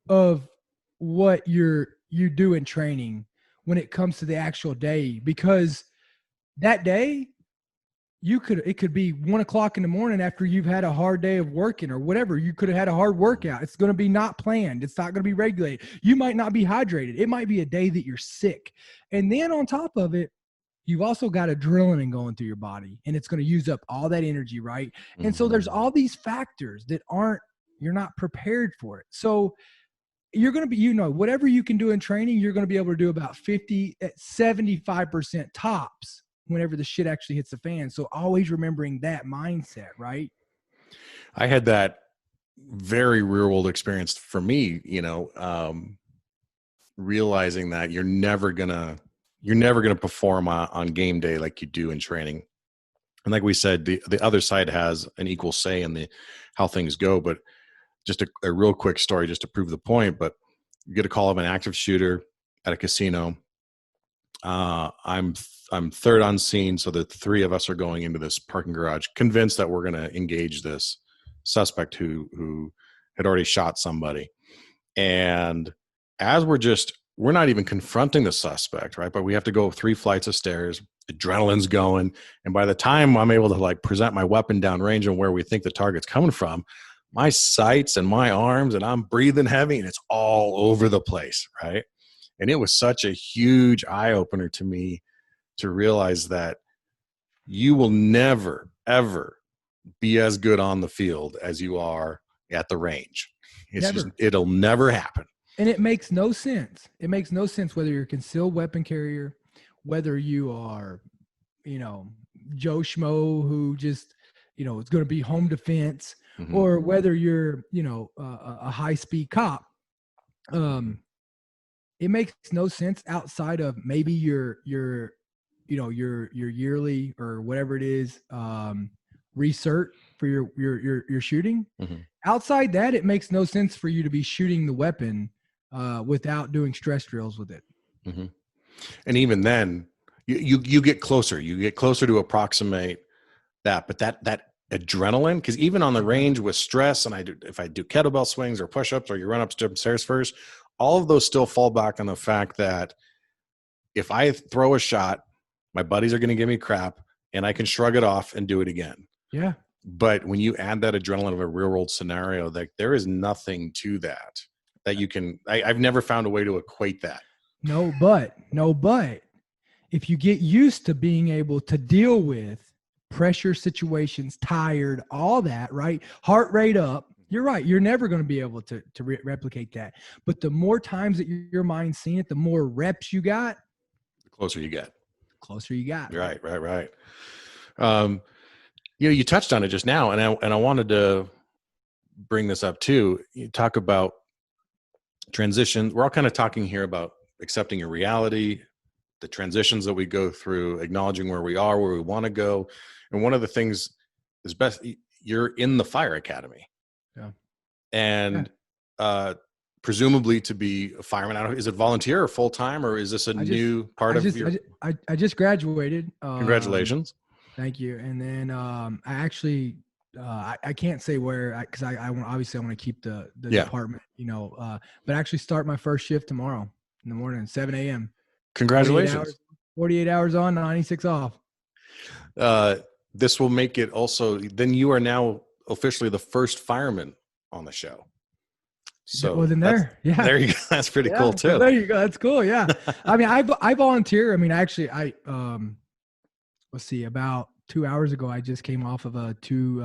of what you do in training when it comes to the actual day, because that day it could be 1 o'clock in the morning after you've had a hard day of working or whatever. You could have had a hard workout. It's going to be not planned. It's not going to be regulated. You might not be hydrated. It might be a day that you're sick. And then on top of it, you've also got adrenaline going through your body and it's going to use up all that energy. Right. And so there's all these factors that you're not prepared for it. So you're going to be, whatever you can do in training, you're going to be able to do about 75% tops whenever the shit actually hits the fan. So always remembering that mindset, right? I had that very real world experience for me, realizing that you're never gonna perform on game day like you do in training. And like we said, the other side has an equal say in how things go. But just a real quick story just to prove the point. But you get a call of an active shooter at a casino. I'm third on scene, so the three of us are going into this parking garage, convinced that we're going to engage this suspect who had already shot somebody. And as we're not even confronting the suspect, right? But we have to go 3 flights of stairs. Adrenaline's going, and by the time I'm able to present my weapon down range and where we think the target's coming from, my sights and my arms, and I'm breathing heavy, and it's all over the place, right? And it was such a huge eye opener to me to realize that you will never, ever be as good on the field as you are at the range. It'll never happen. And it makes no sense. It makes no sense whether you're a concealed weapon carrier, whether you are, Joe Schmo who just, is going to be home defense, or whether you're, a high-speed cop. It makes no sense outside of maybe your yearly or whatever it is, research for your shooting. Outside that, it makes no sense for you to be shooting the weapon without doing stress drills with it. And even then, you get closer. You get closer to approximate that. But that adrenaline, because even on the range with stress, and if I do kettlebell swings or push-ups, or you run upstairs first, all of those still fall back on the fact that if I throw a shot, my buddies are going to give me crap, and I can shrug it off and do it again. Yeah. But when you add that adrenaline of a real world scenario, there is nothing to that you can. I've never found a way to equate that. No, but if you get used to being able to deal with pressure situations, tired, all that, right? Heart rate up. You're right. You're never going to be able to replicate that. But the more times that your mind's seen it, the more reps you got, the closer you get. Right. You touched on it just now, and I wanted to bring this up too. You talk about transition. We're all kind of talking here about accepting your reality, the transitions that we go through, acknowledging where we are, where we want to go. And one of the things is you're in the fire academy. Yeah. And presumably to be a fireman. I don't know, is it volunteer or full time, or is this a new part of your? I just graduated. Congratulations. Thank you. And then I actually I can't say where because I obviously I want to keep the department, but I actually start my first shift tomorrow in the morning, 7 a.m. Congratulations. 48 hours on, 96 off. This will make it also, then you are now officially the first fireman on the show. So there you go. That's pretty cool too. Well, there you go. That's cool. Yeah. I mean, I volunteer. I mean, actually let's see, about 2 hours ago, I just came off of a two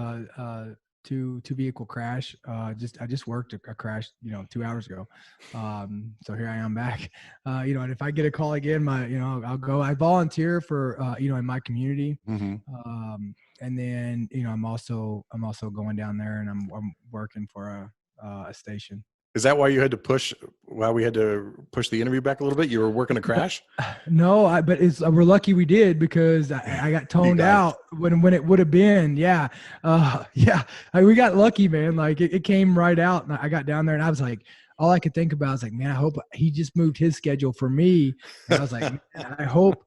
vehicle crash. I just worked a crash, 2 hours ago. So here I am back, and if I get a call again, I'll go. I volunteer for, in my community. Mm-hmm. And then, I'm also going down there and I'm working for a station. Is that why we had to push the interview back a little bit? You were working a crash? No, but we're lucky we did, because I got toned out when it would have been. Yeah. We got lucky, man. Like it came right out, and I got down there and I was like, all I could think about was like, man, I hope he just moved his schedule for me. And I was like, man, I hope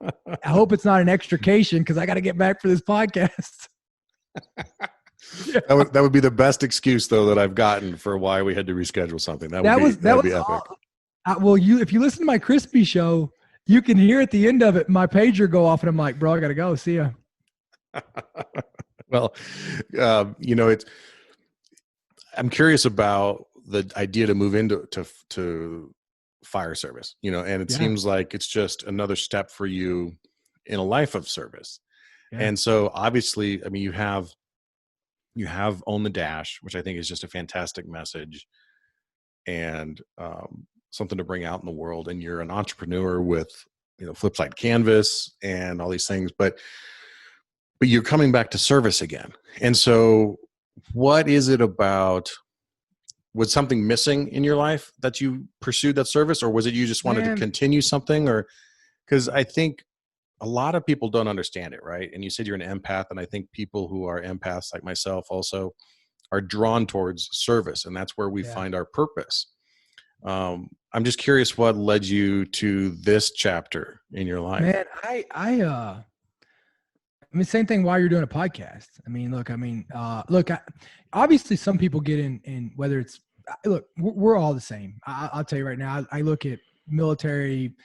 it's not an extrication, because I got to get back for this podcast. Yeah. That would be the best excuse though that I've gotten for why we had to reschedule something. That would be epic. Well, if you listen to my Crispy show, you can hear at the end of it my pager go off, and I'm like, bro, I gotta go. See ya. Well, I'm curious about the idea to move into fire service. And it seems like it's just another step for you in a life of service. Yeah. And so obviously, I mean, you have Own the Dash, which I think is just a fantastic message and something to bring out in the world. And you're an entrepreneur with, Flipside Canvas and all these things, but you're coming back to service again. And so what is it about? Was something missing in your life that you pursued that service, or was it you just wanted to continue something? Or because I think a lot of people don't understand it, right? And you said you're an empath, and I think people who are empaths like myself also are drawn towards service, and that's where we find our purpose. I'm just curious what led you to this chapter in your life. Man, I mean, same thing while you're doing a podcast. I mean, look, obviously some people get in whether it's, look, we're all the same. I'll tell you right now, I look at military,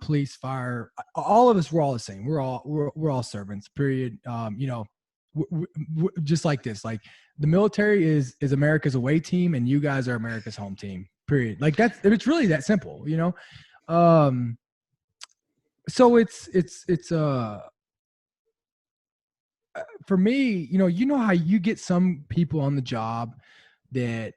police, fire, all of us, we're all the same. We're all servants, period. Just like this, like the military is America's away team, and you guys are America's home team, period. Like it's really that simple, so it's for me, how you get some people on the job that,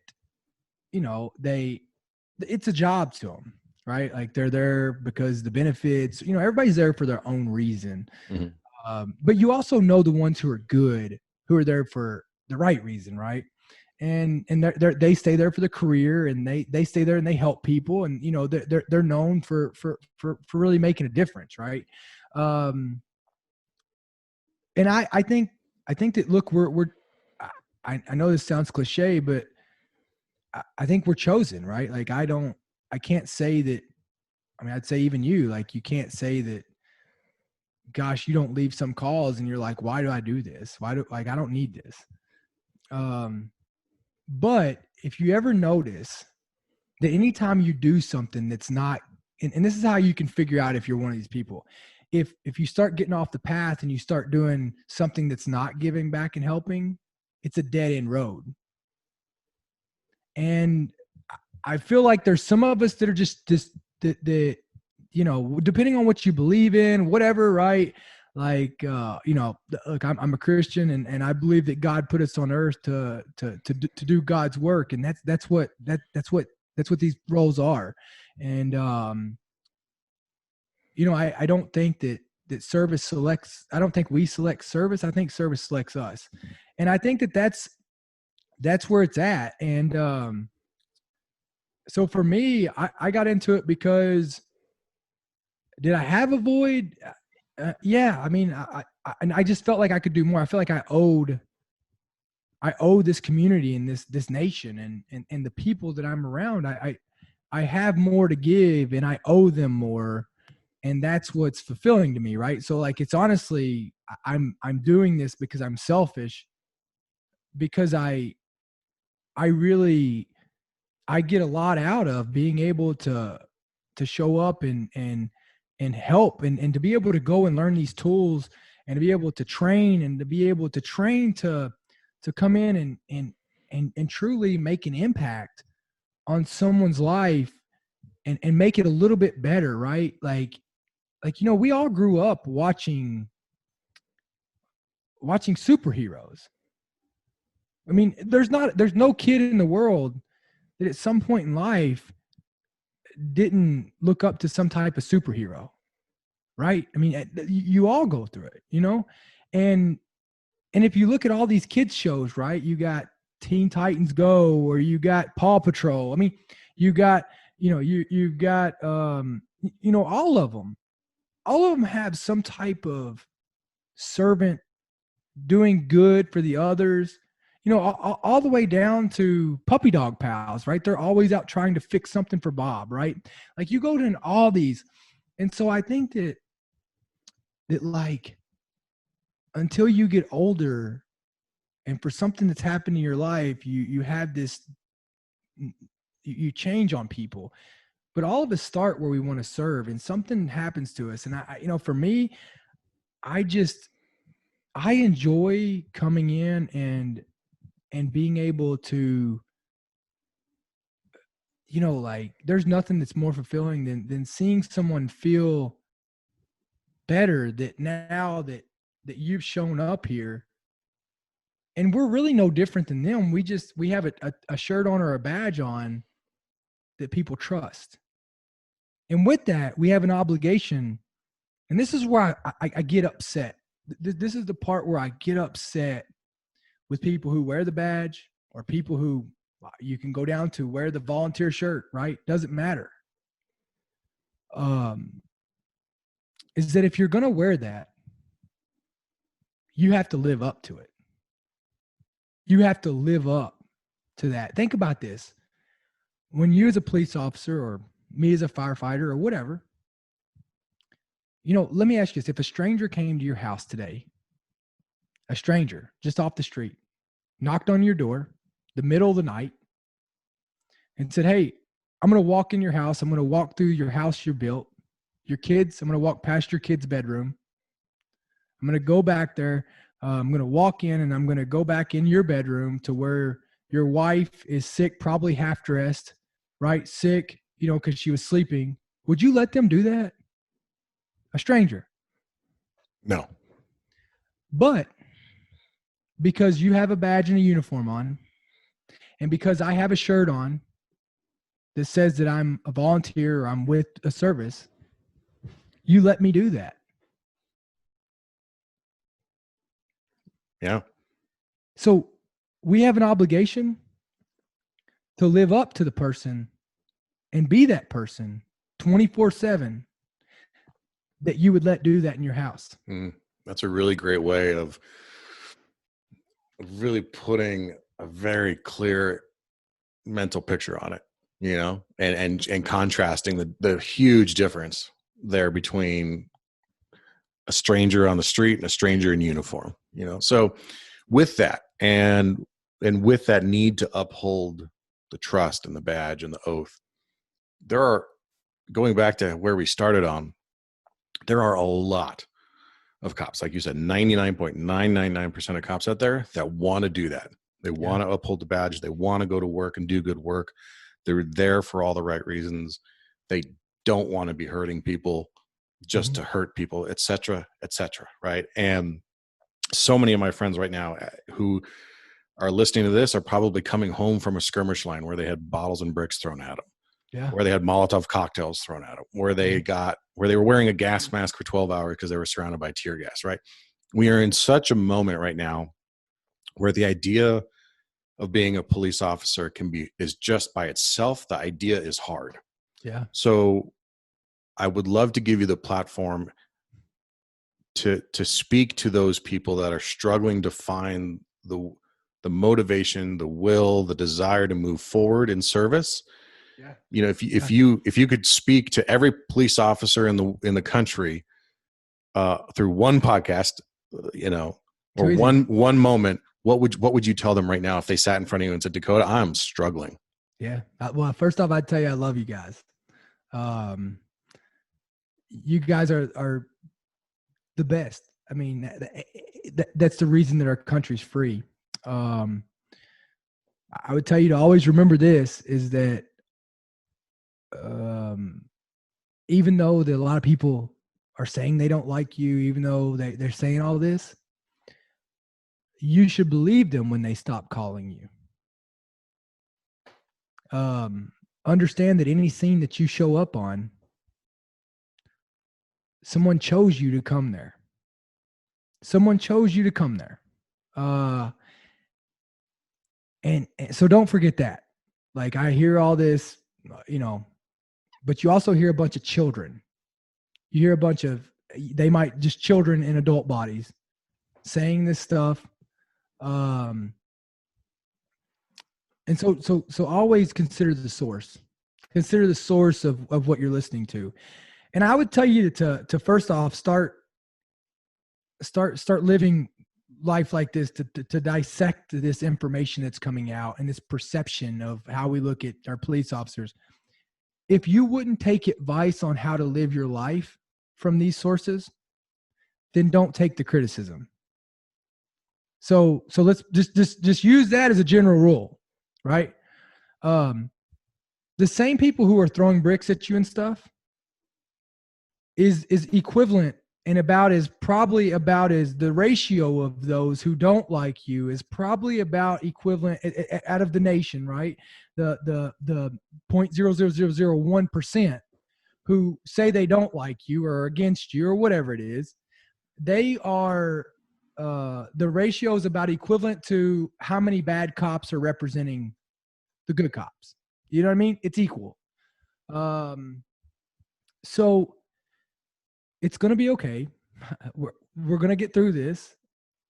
it's a job to them, right? Like they're there because the benefits, everybody's there for their own reason. Mm-hmm. But you also know the ones who are good, who are there for the right reason, right? And they stay there for the career, and they stay there and they help people, and they're known for really making a difference, right? And I think that, look, I know this sounds cliche, but I think we're chosen, right? Like I can't say that. I mean, I'd say even you, like, you can't say that, gosh, you don't leave some calls and you're like, why do I do this? I don't need this. But if you ever notice that anytime you do something that's not, and this is how you can figure out if you're one of these people, if you start getting off the path and you start doing something that's not giving back and helping, it's a dead end road. And I feel like there's some of us that are just the depending on what you believe in, whatever, right? Like, look, I'm a Christian, and I believe that God put us on earth to do God's work. And that's what these roles are. And, I don't think that service selects, I don't think we select service. I think service selects us. And I think that's where it's at. And, so for me, I got into it because did I have a void? Yeah. I mean, I just felt like I could do more. I felt like I owed I owe this community and this nation and the people that I'm around. I have more to give and I owe them more. And that's what's fulfilling to me. Right. So like, it's honestly, I'm doing this because I'm selfish, because I get a lot out of being able to show up and help and to be able to go and learn these tools and to be able to train and to be able to train to come in and truly make an impact on someone's life and make it a little bit better. Right. Like, we all grew up watching superheroes. I mean, there's no kid in the world that at some point in life didn't look up to some type of superhero, right? I mean, you all go through it, and if you look at all these kids shows, right, you got Teen Titans Go, or you got Paw Patrol. I mean, you got, you've got, all of them have some type of servant doing good for the others, all the way down to puppy dog pals, right? They're always out trying to fix something for Bob, right? Like, you go to all these. And so I think that like, until you get older and for something that's happened in your life, you have this, you change on people, but all of us start where we want to serve, and something happens to us. And I for me, I enjoy coming in and being able to, like, there's nothing that's more fulfilling than seeing someone feel better, that now that you've shown up here, and we're really no different than them. We have a shirt on or a badge on that people trust. And with that, we have an obligation. And this is where I get upset. This is the part where I get upset with people who wear the badge, or people who, you can go down to wear the volunteer shirt, right? Doesn't matter. Is that if you're going to wear that, you have to live up to it. You have to live up to that. Think about this. When you as a police officer, or me as a firefighter, or whatever, let me ask you this. If a stranger came to your house today, a stranger just off the street, knocked on your door the middle of the night and said, "Hey, I'm going to walk in your house. I'm going to walk through your house you built, your kids. I'm going to walk past your kids' bedroom. I'm going to go back there. I'm going to walk in, and I'm going to go back in your bedroom to where your wife is sick, probably half dressed, right? Sick, because she was sleeping." Would you let them do that? A stranger? No. But because you have a badge and a uniform on, and because I have a shirt on that says that I'm a volunteer or I'm with a service, you let me do that. Yeah. So we have an obligation to live up to the person and be that person 24/7 that you would let do that in your house. That's a really great way of really putting a very clear mental picture on it, and contrasting the huge difference there between a stranger on the street and a stranger in uniform, So with that, and with that need to uphold the trust and the badge and the oath, there are, going back to where we started on, there are a lot of cops, like you said, 99.999% of cops out there that want to do that. They want to uphold the badge. They want to go to work and do good work. They're there for all the right reasons. They don't want to be hurting people just to hurt people, et cetera, right? And so many of my friends right now who are listening to this are probably coming home from a skirmish line where they had bottles and bricks thrown at them. Yeah. Where they had Molotov cocktails thrown at them, where they were wearing a gas mask for 12 hours because they were surrounded by tear gas, right? We are in such a moment right now where the idea of being a police officer is just by itself, the idea is hard. Yeah. So I would love to give you the platform to speak to those people that are struggling to find the motivation, the will, the desire to move forward in service. Yeah. You know, if you could speak to every police officer in the country through one podcast, you know, or one moment, what would you tell them right now if they sat in front of you and said, Dakota, I'm struggling? Yeah. Well, first off, I'd tell you I love you guys. You guys are the best. I mean, that's the reason that our country's free. I would tell you to always remember this, is that even though that a lot of people are saying they don't like you, even though they're saying all this, you should believe them when they stop calling you. Understand that any scene that you show up on, someone chose you to come there. Someone chose you to come there. And so don't forget that. Like, I hear all this, you know, but you also hear a bunch of children. You hear a bunch of, they might just children in adult bodies saying this stuff. And so always consider the source. Consider the source of what you're listening to. And I would tell you to first off, start living life like this, to dissect this information that's coming out and this perception of how we look at our police officers. If you wouldn't take advice on how to live your life from these sources, then don't take the criticism. So let's just use that as a general rule, right? The same people who are throwing bricks at you and stuff is equivalent, and probably about as the ratio of those who don't like you is probably about equivalent out of the nation, right? The 0.00001% who say they don't like you or against you or whatever it is, they are, the ratio is about equivalent to how many bad cops are representing the good cops. You know what I mean? It's equal. So it's going to be okay. We're going to get through this.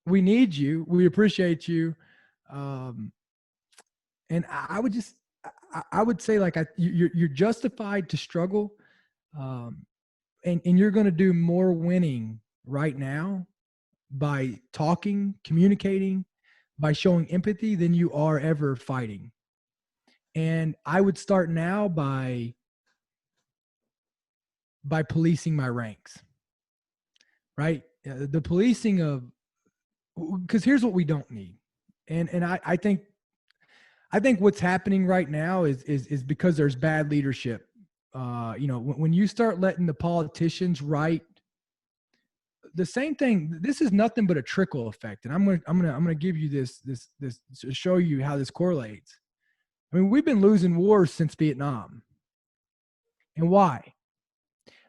We need you. We appreciate you. And I would say, like, you're justified to struggle. And you're going to do more winning right now by talking, communicating, by showing empathy than you are ever fighting. And I would start now by policing my ranks, right? The policing of, because here's what we don't need. And I think what's happening right now is because there's bad leadership. You know, when you start letting the politicians write the same thing, this is nothing but a trickle effect. And I'm gonna give you this to show you how this correlates. I mean, we've been losing wars since Vietnam. And why?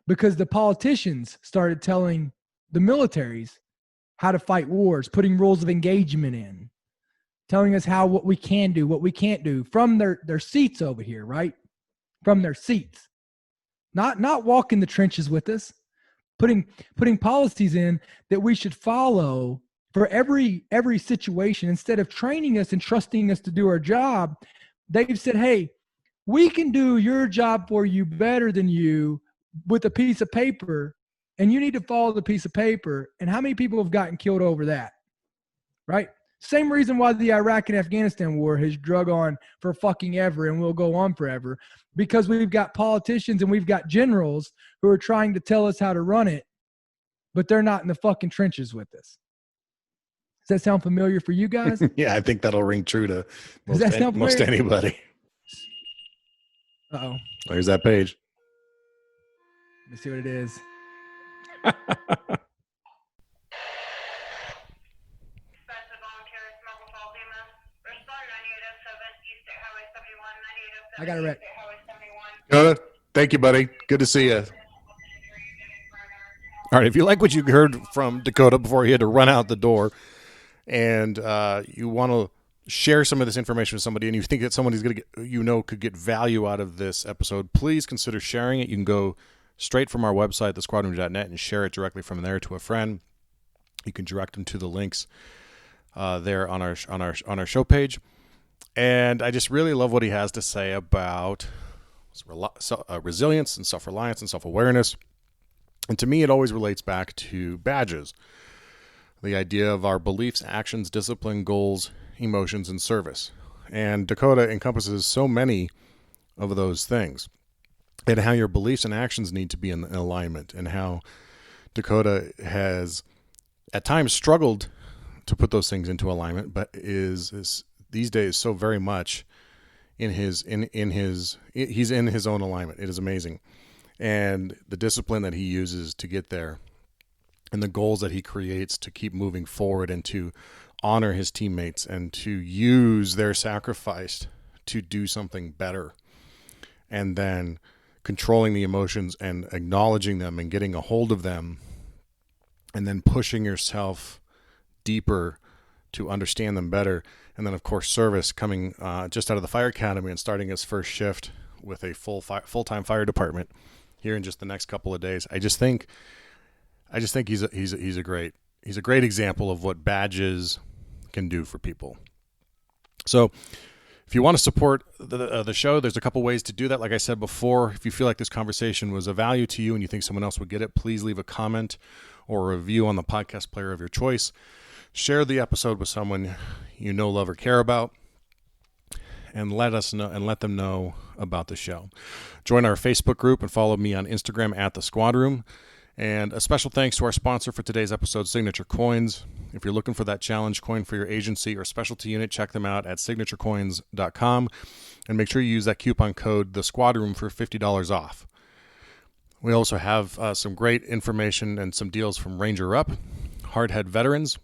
Because the politicians started telling the militaries how to fight wars, putting rules of engagement in, telling us what we can do, what we can't do from their seats over here, right? From their seats. Not walking the trenches with us, putting policies in that we should follow for every situation. Instead of training us and trusting us to do our job, they've said, hey, we can do your job for you better than you with a piece of paper, and you need to follow the piece of paper. And how many people have gotten killed over that, right? Same reason why the Iraq and Afghanistan war has drug on for fucking ever and will go on forever, because we've got politicians and we've got generals who are trying to tell us how to run it, but they're not in the fucking trenches with us. Does that sound familiar for you guys? Yeah, I think that'll ring true to most familiar? anybody. Uh-oh. There's that page. Let me see what it is. I got it right. Good. Thank you, buddy. Good to see you. All right. If you like what you heard from Dakota before he had to run out the door, and you want to share some of this information with somebody, and you think that somebody's going to could get value out of this episode, please consider sharing it. You can go straight from our website, thesquadroom.net, and share it directly from there to a friend. You can direct them to the links there on our show page. And I just really love what he has to say about resilience and self-reliance and self-awareness. And to me, it always relates back to badges. The idea of our beliefs, actions, discipline, goals, emotions, and service. And Dakota encompasses so many of those things, and how your beliefs and actions need to be in alignment, and how Dakota has at times struggled to put those things into alignment, but is these days so very much he's in his own alignment. It is amazing. And the discipline that he uses to get there, and the goals that he creates to keep moving forward, and to honor his teammates, and to use their sacrifice to do something better, and then controlling the emotions and acknowledging them and getting a hold of them, and then pushing yourself deeper to understand them better. And then, of course, service, coming just out of the fire academy and starting his first shift with a full-time fire department here in just the next couple of days. I just think he's a great example of what badges can do for people. So if you want to support the show, there's a couple ways to do that. Like I said before, if you feel like this conversation was of value to you and you think someone else would get it, please leave a comment or a review on the podcast player of your choice. Share the episode with someone you know, love, or care about, and let us know and let them know about the show. Join our Facebook group and follow me on Instagram at The Squad Room. And a special thanks to our sponsor for today's episode, Signature Coins. If you're looking for that challenge coin for your agency or specialty unit, check them out at signaturecoins.com, and make sure you use that coupon code, The Squad Room, for $50 off. We also have some great information and some deals from Ranger Up, Hardhead Veterans.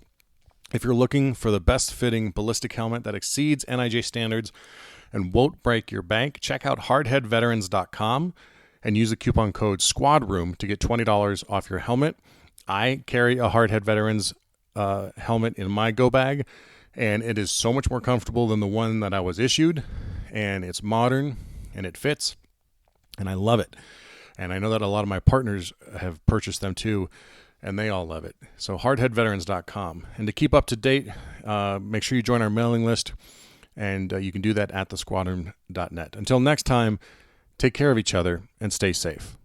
If you're looking for the best fitting ballistic helmet that exceeds NIJ standards and won't break your bank, check out hardheadveterans.com and use the coupon code SQUADROOM to get $20 off your helmet. I carry a Hardhead Veterans helmet in my go bag, and it is so much more comfortable than the one that I was issued, and it's modern and it fits, and I love it. And I know that a lot of my partners have purchased them too, and they all love it. So hardheadveterans.com. And to keep up to date, make sure you join our mailing list, and you can do that at thesquadroom.net. Until next time, take care of each other and stay safe.